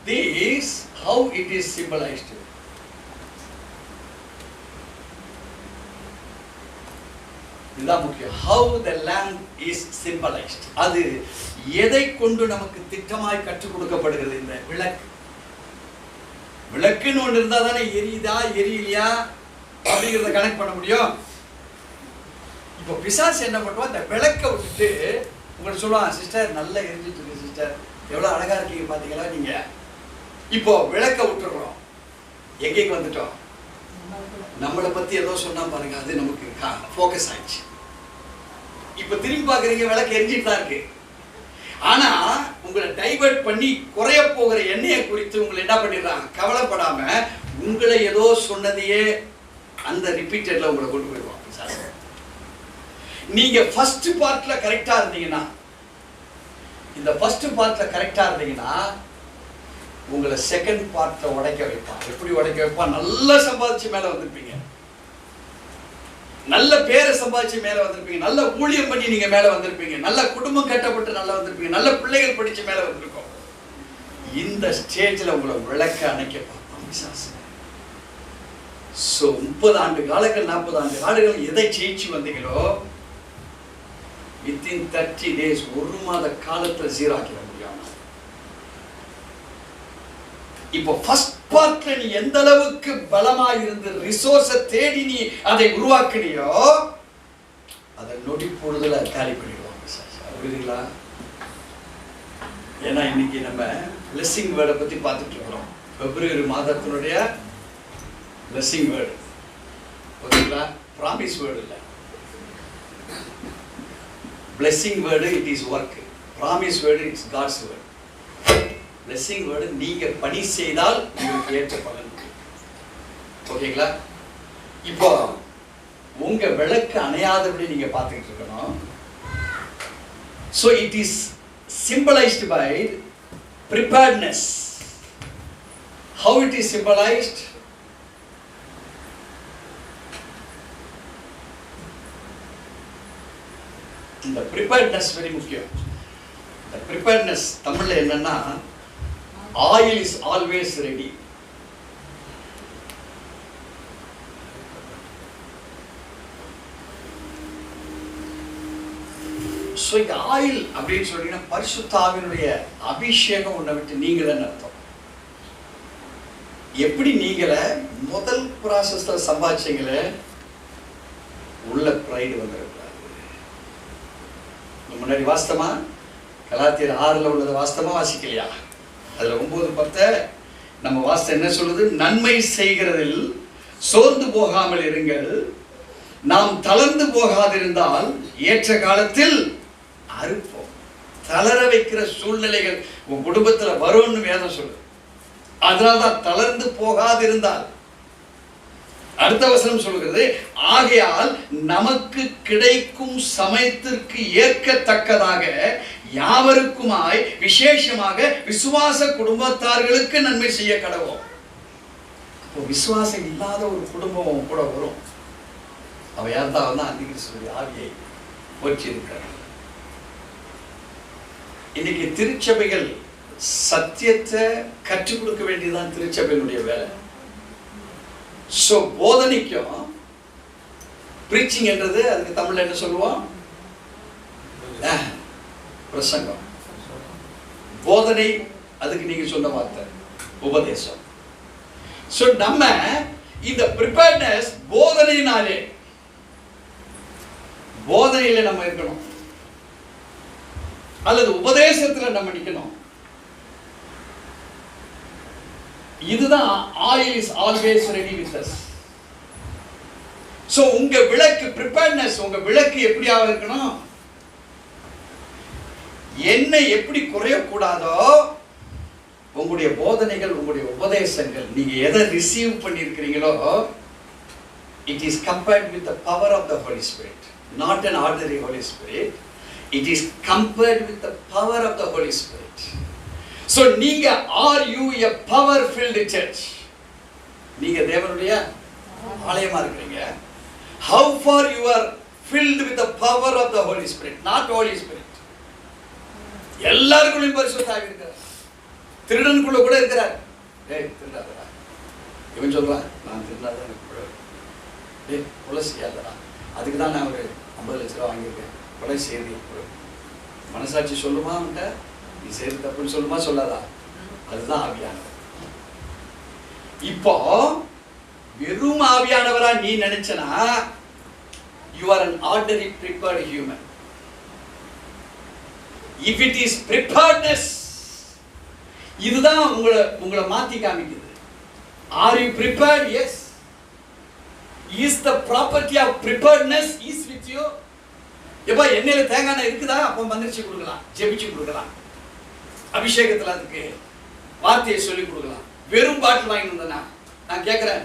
this. How it is symbolized? இதுதான் முக்கியம். How the lamp is symbolized. அது எதை கொண்டு நமக்கு திட்டமாய் கற்றுக் கொடுக்கப்படுகிறது? இந்த விளக்கு. விளக்குன்னு ஒன்று இருந்தா தானே எரியுதா எரியலையா அப்படிங்கிறத கனெக்ட் பண்ண முடியும். இப்போ பிசாசு என்ன பண்ணுவான், அந்த விளக்க விட்டுட்டு உங்களுக்கு சொல்லுவான், சிஸ்டர் நல்லா எரிஞ்சிட்டு இருக்கு சிஸ்டர், எவ்வளோ அழகா இருக்கீங்க பார்த்தீங்களா நீங்க. இப்போ விளக்க விட்டுறோம், எங்கேக்கு வந்துட்டோம், நம்மளை பத்தி ஏதோ சொன்னா பாருங்க, அது நமக்கு ஃபோக்கஸ் ஆயிடுச்சு. இப்போ திரும்பி பார்க்குறீங்க, விளக்கு எரிஞ்சிட்டு தான் இருக்கு. ஆனா உங்களை டைவர்ட் பண்ணி குறைய போகிற எண்ணெயை குறித்து உங்களை என்ன பண்ணிடுறாங்க, கவலைப்படாம உங்களை ஏதோ சொன்னதையே அந்த ரிப்பீட்டட்ல உங்களை கொண்டு போயிடுவாங்க. நீங்க ஃபர்ஸ்ட் பார்ட்ல கரெக்டா இருந்தீங்கன்னா, இந்த ஃபர்ஸ்ட் பார்ட்ல கரெக்டா இருந்தீங்கன்னா உங்களை செகண்ட் பார்ட்ல உடைக்க வைப்பான். எப்படி உடைக்க வைப்பான், நல்லா சம்பாதிச்சு மேல வந்திருப்பீங்க, நல்ல பேரை சம்பாதிச்சு மேல வந்திருப்பீங்க, நல்ல ஊழியம் பண்ணி நீங்க மேல வந்திருப்பீங்க, நல்ல குடும்பம் கட்டப்பட்டு நல்லா வந்திருப்பீங்க, நல்ல பிள்ளைகள் படிச்சு மேல வந்திருக்கோம். இந்த ஸ்டேஜ்ல உங்களை விளக்க அணைக்க பார்ப்பான் பிசாசு. 30 ஆண்டு காலங்கள் 40 ஆண்டு காலங்கள் எதை ஜெயிச்சு வந்தீங்களோ வித்தின் 30 days, 1 மாத காலத்துல ஜீராக்கிட முடியாம. இப்போ ஃபர்ஸ்ட் பார்ட்ல நீ எந்த அளவுக்கு பலமா இருந்து ரிசோர்ஸை தேடி நீ அதை உருவாக்குனியோ அதை நொடி பொழுதுல காலி பண்ணிடுவாங்க. புரியுதுங்களா? ஏன்னா இன்னைக்கு நம்ம பிளெஸிங் வேர்டை பத்தி பார்த்துட்டு இருக்கிறோம். பிப்ரவரி மாதத்தினுடைய பிளெஸிங் வேர்டு, ஓகேங்களா? ப்ராமிஸ் வேர்டு இல்லை. Blessing word it is work, promise word it's God's word. Blessing word நீங்க பணி செய்தால் உங்களுக்கு ஏற்ற பலன். ஓகேங்களா? இப்போ உங்க விளக்கு அணையாதபடி நீங்க பார்த்துக்கிட்டு இருக்கணும். So it is symbolized by preparedness. How it is symbolized? இந்த preparedness very முக்கியம். இந்த preparedness தமிழ்ல என்னன்னா, oil is always ready. So இந்த ஆயில் அப்படின்னு சொல்றீங்கன்னா பரிசுத்த ஆவியினுடைய அபிஷேகம் உன்னை விட்டு நீங்களன்னு அர்த்தம். எப்படி நீங்களே முதல் ப்ராசஸ்ல சம்பாதிச்சீங்களே உள்ள பிரைடு வந்துடக்கூடாது. முன்னாடி வாஸ்தமா கலாத்தியர் 6ல் உள்ளது வாஸ்தமா வாசிக்கலையா? அதுல 9:10 நம்ம வாஸ்தம் என்ன சொல்லுது? நன்மை செய்கிறதில் சோர்ந்து போகாமல் இருங்கள், நாம் தளர்ந்து போகாதிருந்தால் ஏற்ற காலத்தில் அறுப்போம். தளர வைக்கிற சூழ்நிலைகள் உன் குடும்பத்துல வரும்னு வேதம் சொல்லுது. அதனால்தான் தளர்ந்து போகாதிருந்தால். அடுத்த வசனம் சொல்கிறது, ஆகையால் நமக்கு கிடைக்கும் சமயத்திற்கு ஏற்கத்தக்கதாக யாவருக்குமாய் விசேஷமாக விசுவாச குடும்பத்தார்களுக்கு நன்மை செய்ய கடவோம். இப்போ விசுவாசம் இல்லாத ஒரு குடும்பம் கூட வரும். அவ யார்தான் அந்திகிறிஸ்துவின் ஆவியை போற்றியிருக்கிறார். இன்னைக்கு திருச்சபைகள் சத்தியத்தை கற்றுக் கொடுக்க வேண்டியதுதான் திருச்சபையினுடைய வேலை. சோ போதனைக்கும் பிரீச்சிங் என்றது அதுக்கு தமிழ்ல என்ன சொல்லுவோம்? பிரசங்கம். போதனை அதுக்கு நீங்க சொன்ன வார்த்தை உபதேசம். சோ நம்ம இந்த ப்ரிப்பேர்ட்னஸ் போதனையில நம்ம இருக்கணும், அல்லது உபதேசத்துல நம்ம நிக்கணும். இதுதான் oil is always ready with us. So உங்க விளக்கு preparedness, உங்க விளக்கு எப்படியாக இருக்கணும்? என்ன எப்படி குறையக்கூடாதோ உங்களுடைய போதனைகள், உங்களுடைய உபதேசங்கள், நீங்க எதை receive பண்ணியிருக்கிறீங்களோ it is compared with the power of the Holy Spirit, not an ordinary Holy Spirit. It is compared with the power of the Holy Spirit. So நீங்க are you a power filled church? நீங்க தேவனுடைய ஆலயமா இருக்கீங்க. How far you are filled with the power of the Holy Spirit, not Holy Spirit. எல்லாருக்குள்ளேயும் பரிசுத்த ஆவி இருக்கிறார். திருடனுக்குள்ள கூட இருக்கிறார். டேய் திருடாதடா, இவன் சொல்றான் நான் திருடாதான் எனக்கு கூடாது. டேய் கொலை செய்யாதடா, அதுக்கு தான் நான் ஒரு 50 லட்ச ரூபா வாங்கியிருக்கேன். கொலை செய்தி மனசாட்சி சொல்லுமா? அவன்கிட்ட நீ செய்து தப்புன்னு சொல்லுமா சொல்லாதா? அதுதான் ஆவியானவர். இப்போ வெறும் ஆவியானவரா நீ நினைச்சனா you are an ordinary prepared human. If it is preparedness, இதுதான் உங்களை மாத்தி காமிக்குது. Are you prepared? Yes. Is the property of preparedness is with you? எப்ப எண்ணெயில தேங்காய் எண்ணெய் இருக்குதா, அப்ப மந்திரிச்சு கொடுக்கலாம், ஜெபிச்சு கொடுக்கலாம், அபிஷேகத்துல அதுக்கு வார்த்தையை சொல்லி கொடுக்கலாம். வெறும் பாட்டில் வாங்கி வந்தனா நான் கேட்கிறேன்,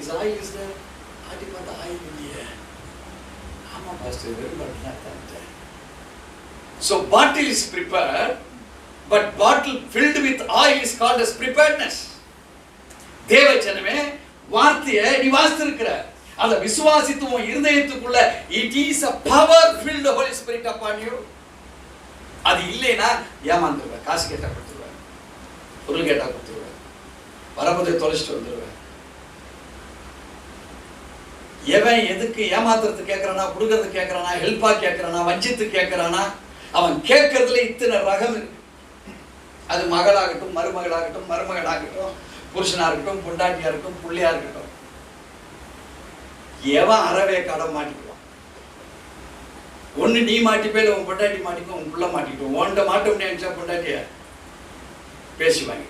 இஸ் ஆயில் இஸ் தேர்? ஆட்டி பார்த்தா ஆயில் இல்லையே. ஆமா பாஸ்டர், வெறும் பாட்டில் தான் தந்தேன். So bottle is prepared, but bottle filled with oil is called as preparedness. தேவ ஜனமே, வார்த்தையை நீ வாசித்திருக்கிற, அதை விசுவாசித்து உன் இருதயத்துக்குள்ள, it is a power filled Holy Spirit upon you. அது இல்லைன்னா ஏமாந்துருவேன், காசு கேட்டா கொடுத்துருவேன், பொருள் கேட்டா கொடுத்துருவேன், வரப்போதை தொலைச்சிட்டு வந்துடுவேன். எவன் எதுக்கு ஏமாத்துறது கேட்கறானா, கொடுக்கறது கேட்கறானா, ஹெல்ப்பா கேட்கறானா, வஞ்சித்து கேட்கறானா, அவன் கேட்கறதுல இத்தனை ரகம் இருக்கு. அது மகளாகட்டும், மருமகளாகட்டும், மருமகனாகட்டும், புருஷனா இருக்கட்டும், பொண்டாட்டியா இருக்கட்டும், புள்ளையா இருக்கட்டும், எவன் அறவே கடன் மாட்டிக்குவான். ஒண்ணு நீ மாட்டிப்பே, இல்லை உன் பொண்டாட்டி மாட்டிக்கும், உன் புள்ள மாட்டிக்கும். உன்கிட்ட மாட்ட முடியாச்சா பொண்டாட்டிய பேசி வாங்கி.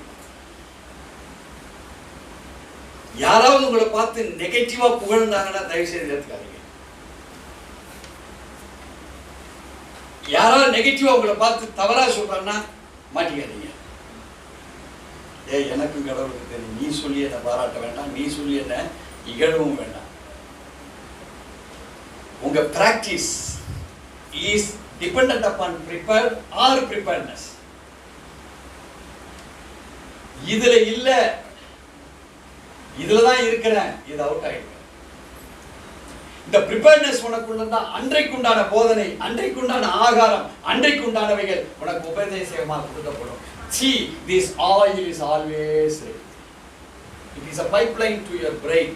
யாராவது உங்களை பார்த்து நெகட்டிவா புகழ்ந்தாங்கன்னா தயவு செய்து ஏற்றுக்காதீங்க. யாராவது நெகட்டிவா உங்களை பார்த்து தவறா சொல்றாங்கன்னா மாட்டிக்காதீங்க. எனக்கும் கடவுளுக்கு தெரியும், நீ சொல்லி என்ன பாராட்ட வேண்டாம், நீ சொல்லி என்ன இகழவும் வேண்டாம். உங்க practice is dependent upon prepared or preparedness. இதுல இல்ல, இதுலதான் இருக்கிறேன், இது அவுட் ஆயிடுங்க. இந்த ப்ரிப்பேர்னஸ் உனக்குள்ளதான் அன்றைக்குண்டான போதனை, அன்றைக்குண்டான ஆகாரம், அன்றைக்குண்டானவைகள் உனக்கு உபதேசமாக கொடுக்கப்படும். See, this oil is always ready. It is a pipeline to your brain.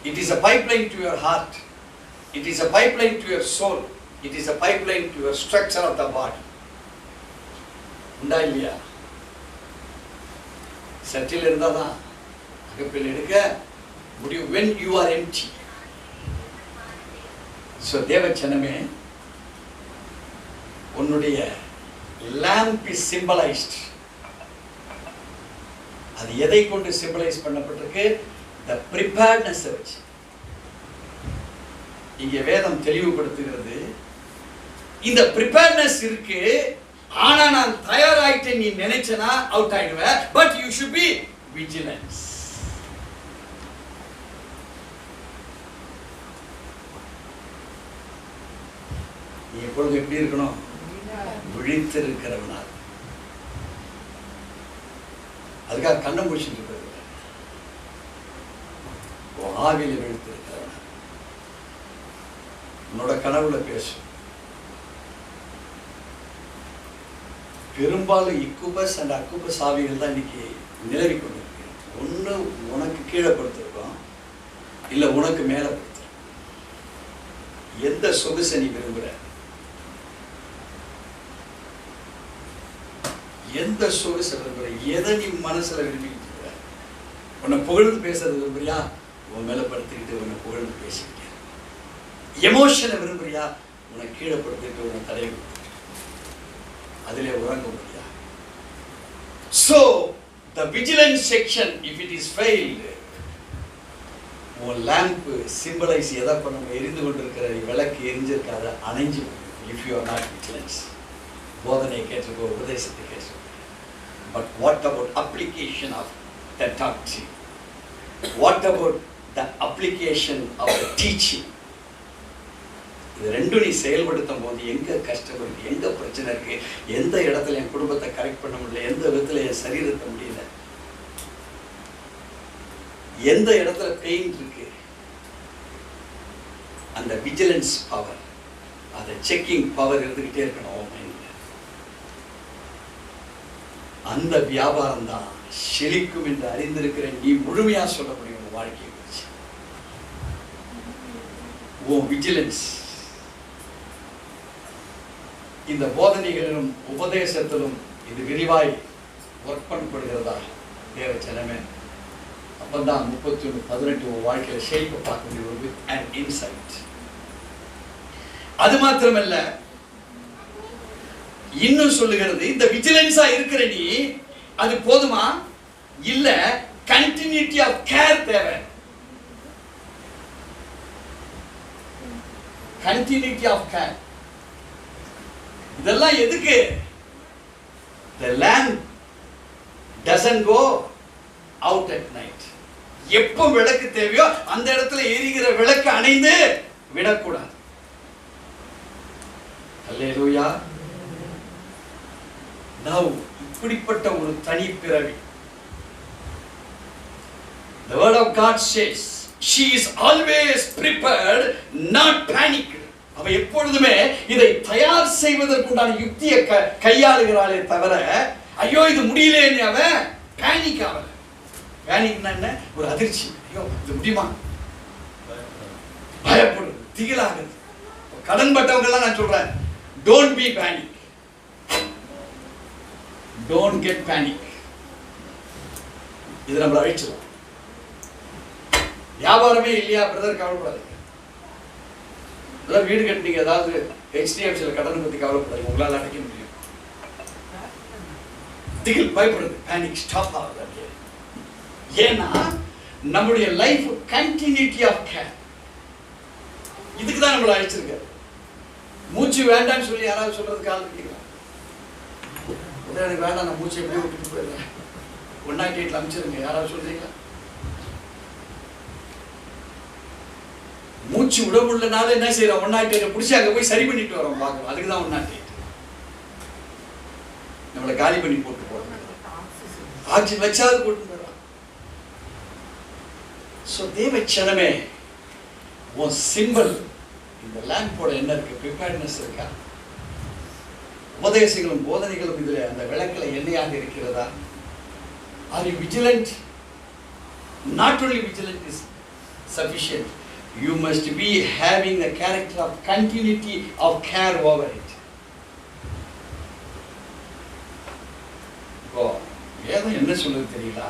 It is a pipeline to your heart. It is a pipeline to your soul. It is a pipeline to your structure of the body. உண்டா இல்லையா? Subtle இருந்தாதான் அகப்பில் எடுக்க முடியும். When you are empty. So தேவ ஜனமே, உன்னுடைய lamp is symbolized. அது எதை கொண்டு சிம்பலைஸ் பண்ணப்பட்டிருக்கு? the preparedness வச்சு. இங்கே வேதம் தெளிவுபடுத்துகிறது, இந்த preparedness இருக்கு, ஆனா நான் தயாராயிட்டேன் நீ நினைச்சனா out ஆயிடுவே. but you should be vigilant. நீ எப்பொழுது எப்படி இருக்கணும்? விழித்திருக்கிறவனால். அதுக்காக கண்ணை முடிச்சுட்டு இருக்கிறது, ஆவியில விழித்திருக்கிறவனால். உன்னோட கனவுல பேசும். பெரும்பாலும் இக்குபஸ் அண்ட் அக்குபஸ் ஆவிகள் தான் இன்னைக்கு நிலவி கொண்டிருக்கு. ஒண்ணு உனக்கு கீழே படுத்திருக்கோம், இல்ல உனக்கு மேல படுத்திருக்கோம். எந்த சொகுசை நீ விரும்புற? எந்த சொகுசை விரும்புற? எதை நீ மனசுல விரும்பிக்கிட்டு இருக்கிற? உன்னை புகழ்ந்து பேசுறது விரும்புறியா? உன் மேல படுத்திக்கிட்டு உன்னை புகழ்ந்து பேசிக்கிட்டு. எமோஷனை விரும்புறியா? உன்னை கீழே படுத்திட்டு உன்னை தடை அதிலே உறங்க முடியா? So the vigilance section, if it is failed, உன் லேம்ப் சிம்பலைஸ் எதை பண்ணணும்? எரிந்து கொண்டிருக்கிற விளக்கு எரிஞ்சிருக்காத அணைஞ்சு. if you are not vigilant, போதனை கேட்டிருக்கோ, உபதேசத்தை கேட்டிருக்கோ. but what about application of the doctrine? what about the application of the teaching? இது ரெண்டும் நீ செயல்படுத்தும் போது எங்க கஷ்டம் இருக்கு, எங்க பிரச்சனை இருக்கு, எந்த இடத்துல என் குடும்பத்தை கரெக்ட் பண்ண முடியல, எந்த விதத்துல என் சரீரத்தை முடியல, எந்த இடத்துல பெயின் இருக்கு, அந்த விஜிலன்ஸ் பவர், அந்த செக்கிங் பவர் இருந்துகிட்டே இருக்கணும். அந்த வியாபாரம் தான் செழிக்கும் என்று அறிந்திருக்கிற நீ முழுமையா சொல்ல முடியும். உன் வாழ்க்கையை குறிச்சு உன் விஜிலன்ஸ் இந்த போதனைகளிலும் உபதேசத்திலும் இது விரிவாய் ஒர்க் பண்ணப்படுகிறதா தேவ ஜனமே? அப்பதான் 31:18 வாழ்க்கையில ஷேப்பை பார்க்க முடியும். வித் அண்ட் இன்சைட் அது மாத்திரமல்ல, இன்னும் சொல்லுகிறது, இந்த விஜிலன்ஸா இருக்கிற நீ அது போதுமா? இல்ல, கண்டினியூட்டி ஆஃப் கேர் தேவை. Continuity of care. இதெல்லாம் எதுக்கு? The lamp doesn't go out at night. எப்போ விளக்கு தேவையோ அந்த இடத்துல எரிகிற விளக்கு அணைந்து விடக்கூடாது. அல்லேலூயா. Now இப்படிப்பட்ட ஒரு தனி பிறவி. The word of God says she is always prepared, not panicked. அவ எப்பொழுதுமே இதை தயார் செய்வதற்குண்டான யுக்தியை கையாளுகிறாளே தவிர, ஐயோ இது முடியலையே அவ பேனிக் ஆகல. பேனிக்னா என்ன? ஒரு அதிர்ச்சி. ஐயோ இது முடியுமா? பயப்படுது, திகிலாகுது. கடன் பட்டவங்க எல்லாம் நான் சொல்றேன், don't be panic. Don't get panic. இது நம்மள அழிச்சிடும். வியாபாரமே இல்லையா பிரதர், கவலைப்படாதீங்க. வீடு கட்டினீங்க, ஏதாவது HDFCல கடன் பத்தி கவலைப்படாதீங்க, உங்களால அடைக்க முடியும். திகில், பயப்படுறது, பேனிக் ஸ்டாப் ஆகுது. ஏன்னா நம்முடைய லைஃப் கண்டினியூட்டி ஆஃப் கேர். இதுக்கு தான் நம்மள அழைச்சிருக்காரு. மூச்சு வேண்டாம்னு சொல்லி யாராவது சொல்றதுக்கு ஆள் இருக்கீங்களா? எனக்கு வேண்டாம், நான் மூச்சு எப்படியே விட்டுட்டு போயிடுறேன், 108ல அமைச்சிருங்க, யாராவது சொல்றீங்களா? மூச்சு விட முடியலனால என்ன செய்யறோம்? 108 பிடிச்சி அங்க போய் சரி பண்ணிட்டு வரோம், பார்க்கணும். அதுக்கு தான் 108. நம்மளை காலி பண்ணி போட்டு போறோம், ஆக்சிஜன் வச்சாவது போட்டு போறோம். சோ தேவச்சனமே, உன் சிம்பிள் இந்த லேம்போட என்ன இருக்கு? ப்ரிப்பேர்ட்னஸ் இருக்கா? உபதேசங்களும் போதனைகளும் இதுல அந்த விளக்கில் எண்ணெயாக இருக்கிறதா? Are you vigilant? Not only vigilant is sufficient. You must be having the character of continuity of care over it. இப்போ வேதம் என்ன சொல்லுது தெரியல?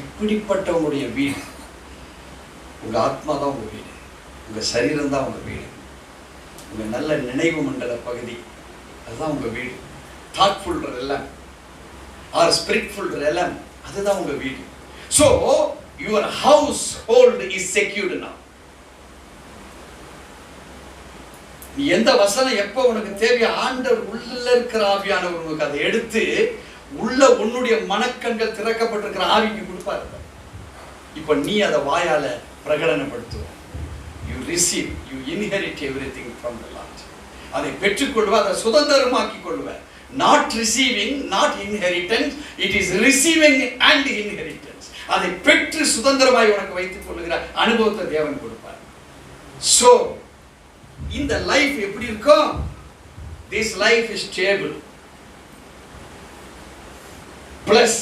இப்படிப்பட்டவங்களுடைய வீடு, உங்க ஆத்மா தான் உங்க வீடு, உங்க சரீரம் தான் உங்க வீடு, உங்க நல்ல நினைவு மண்டல பகுதி அதுதான் உங்க வீடு. தாட்ஃபுல் எல்லாம் ஆர் ஸ்பிரிட்ஃபுல் எல்லாம் அதுதான் உங்க வீடு. So your household is secured now. நீ எந்த வசனம் எப்போ உனக்கு தேவையோ ஆண்டவர் உள்ள இருக்கிற ஆவியானவர் உனக்கு அதை எடுத்து உள்ள உன்னுடைய மனக்கண்கள் திறக்கப்பட்டிருக்கிற ஆவிக்கு கொடுப்பாரு. இப்ப நீ அதை வாயால பிரகடனப்படுத்துவ. You receive, you inherit everything from the Lord. அதை பெற்றுக்கொள்வ, அதை சுதந்திரமாக்கிக் கொள்வ. Not receiving, not inheritance, it is receiving and inheritance. அதை பெற்று சுதந்திரமாய் உனக்கு வைத்துக் கொள்ளுகிற அனுபவத்தை தேவன் கொடுப்பார். So இந்த லைஃப் எப்படி இருக்கும்? This life is stable. Plus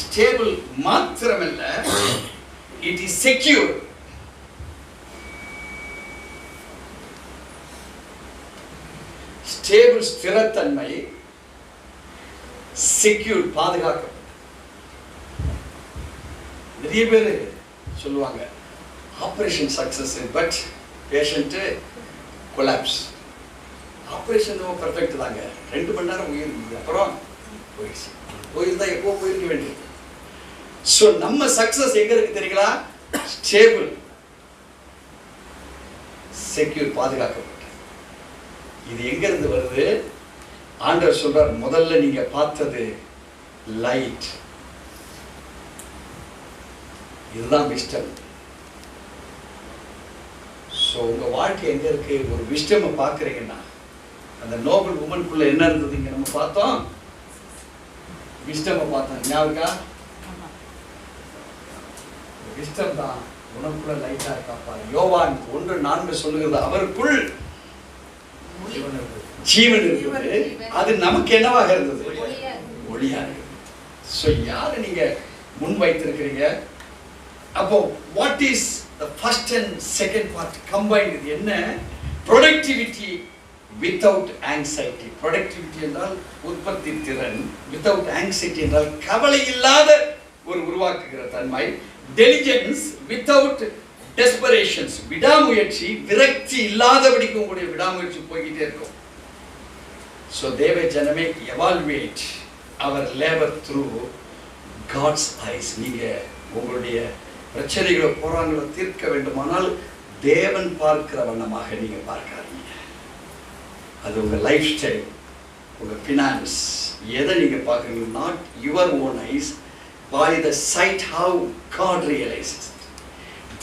stable மாத்திரமல்ல, it is secure. ஸ்டேபிள், ஸ்திரத்தன்மை, செக்யூர், பாதுகாக்கப்பட்ட. நிறைய பேர் சொல்லுவாங்க operation success but patient collapse. Operation perfect தாங்க, 2 மணி நேரம் உயிர், அப்புறம் போயிடுச்சு. போயிருந்தா எப்போ போயிருக்க வேண்டியது. ஸோ நம்ம சக்சஸ் எங்க இருக்கு தெரியுங்களா? ஸ்டேபிள், செக்யூர், பாதுகாக்கப்பட்ட. இது எங்க இருந்து வருது? ஆண்டவர் சொல்றார், முதல்ல நீங்க பார்த்தது லைட், இதுதான் விஸ்டம். ஸோ உங்க வாழ்க்கை எங்க இருக்கு? ஒரு விஸ்டம் பார்க்குறீங்கன்னா, அந்த நோபல் உமனுக்குள்ள என்ன இருந்தது? இங்க நம்ம பார்த்தோம், விஸ்டம் பார்த்தோம், ஞாபகா? விஸ்டம் தான் உனக்குள்ள லைட்டா இருக்காப்பா. யோவான் 1:4 சொல்லுகிறது, அவருக்குள் ஜீவன் இருக்குது, அது நமக்கு என்னவாக இருந்தது? ஒளியா இருக்கு. ஸோ யாரை நீங்க முன் வைத்திருக்கிறீங்க? அப்போ what is the first and second part combined? இது என்ன? Productivity without anxiety. ப்ரொடக்டிவிட்டி என்றால் உற்பத்தி திறன், வித்தவுட் ஆங்ஸைட்டி என்றால் கவலை இல்லாத ஒரு உருவாக்குகிற தன்மை, டெலிஜென்ஸ் வித்தவுட் டெஸ்பரேஷன்ஸ், விடாமுயற்சி, விரக்தி இல்லாதபடிக்கு உங்களுடைய விடாமுயற்சி போய்கிட்டே இருக்கும். ஸோ தேவ ஜனமே, எவால்வேட் அவர் லேபர் த்ரூ காட்ஸ் ஐஸ். நீங்க உங்களுடைய பிரச்சனைகளோ போராட்டங்களோ தீர்க்க வேண்டுமானால் தேவன் பார்க்கிற வண்ணமாக நீங்க பார்க்காதீங்க. அது உங்க லைஃப் ஸ்டைல், உங்க ஃபினான்ஸ், எதை நீங்க பார்க்குறீங்க, not your own ice, by the sight how God realizes.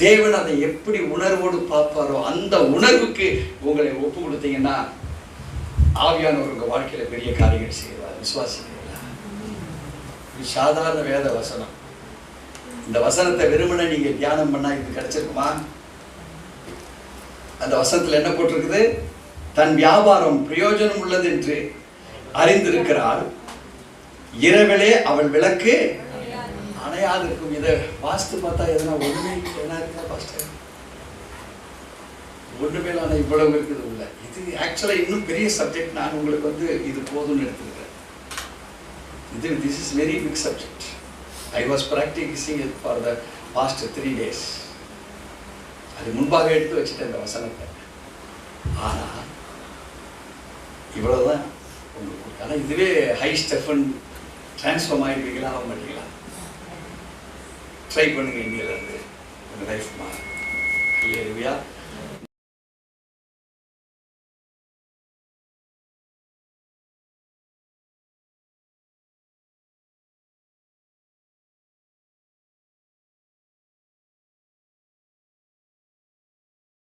தேவன் அதை எப்படி உணர்வோடு பார்ப்பாரோ அந்த உணர்வுக்கு உங்களை ஒப்பு கொடுத்தீங்கன்னா ஆவியானவர் உங்க வாழ்க்கையில பெரிய காரியங்கள் செய்வார். விசுவாசிக்கிறீங்களா? இது சாதாரண வேத வசனம். இந்த வசனத்தை வெறுமனே நீங்க தியானம் பண்ணா இது கிடைச்சிருக்குமா? அந்த வசனத்துல என்ன போட்டிருக்குது? தன் வியாபாரம் பிரயோஜனம் உள்ளது என்று அறிந்திருக்கிறாள், இரவிலே அவள் விளக்கு அணையாது இருக்கும். இதை வாஸ்து பார்த்தா எதனா ஒண்ணுமே என்ன இருக்கா பாஸ்டர்? ஒண்ணுமே ஆனால் இவ்வளவு இருக்குது உள்ள. இது ஆக்சுவலா இன்னும் பெரிய சப்ஜெக்ட். நான் உங்களுக்கு இது போதும்னு எடுத்துக்கிறேன். This is very big subject. I was practising it for the past 3 days. அது முன்பாக எடுத்து வச்சுட்டேன் இந்த வசனத்தை. ஆனா இவ்வளவுதான் உங்களுக்கு. ஆனால் இதுவே ஹை ஸ்டெஃபன் டிரான்ஸ்ஃபார்ம் ஆகிடுவீங்களா? ஆக மாட்டீங்களா? ட்ரை பண்ணுங்க. இந்தியிலேருந்து உங்கள் லைஃப் மாறும்.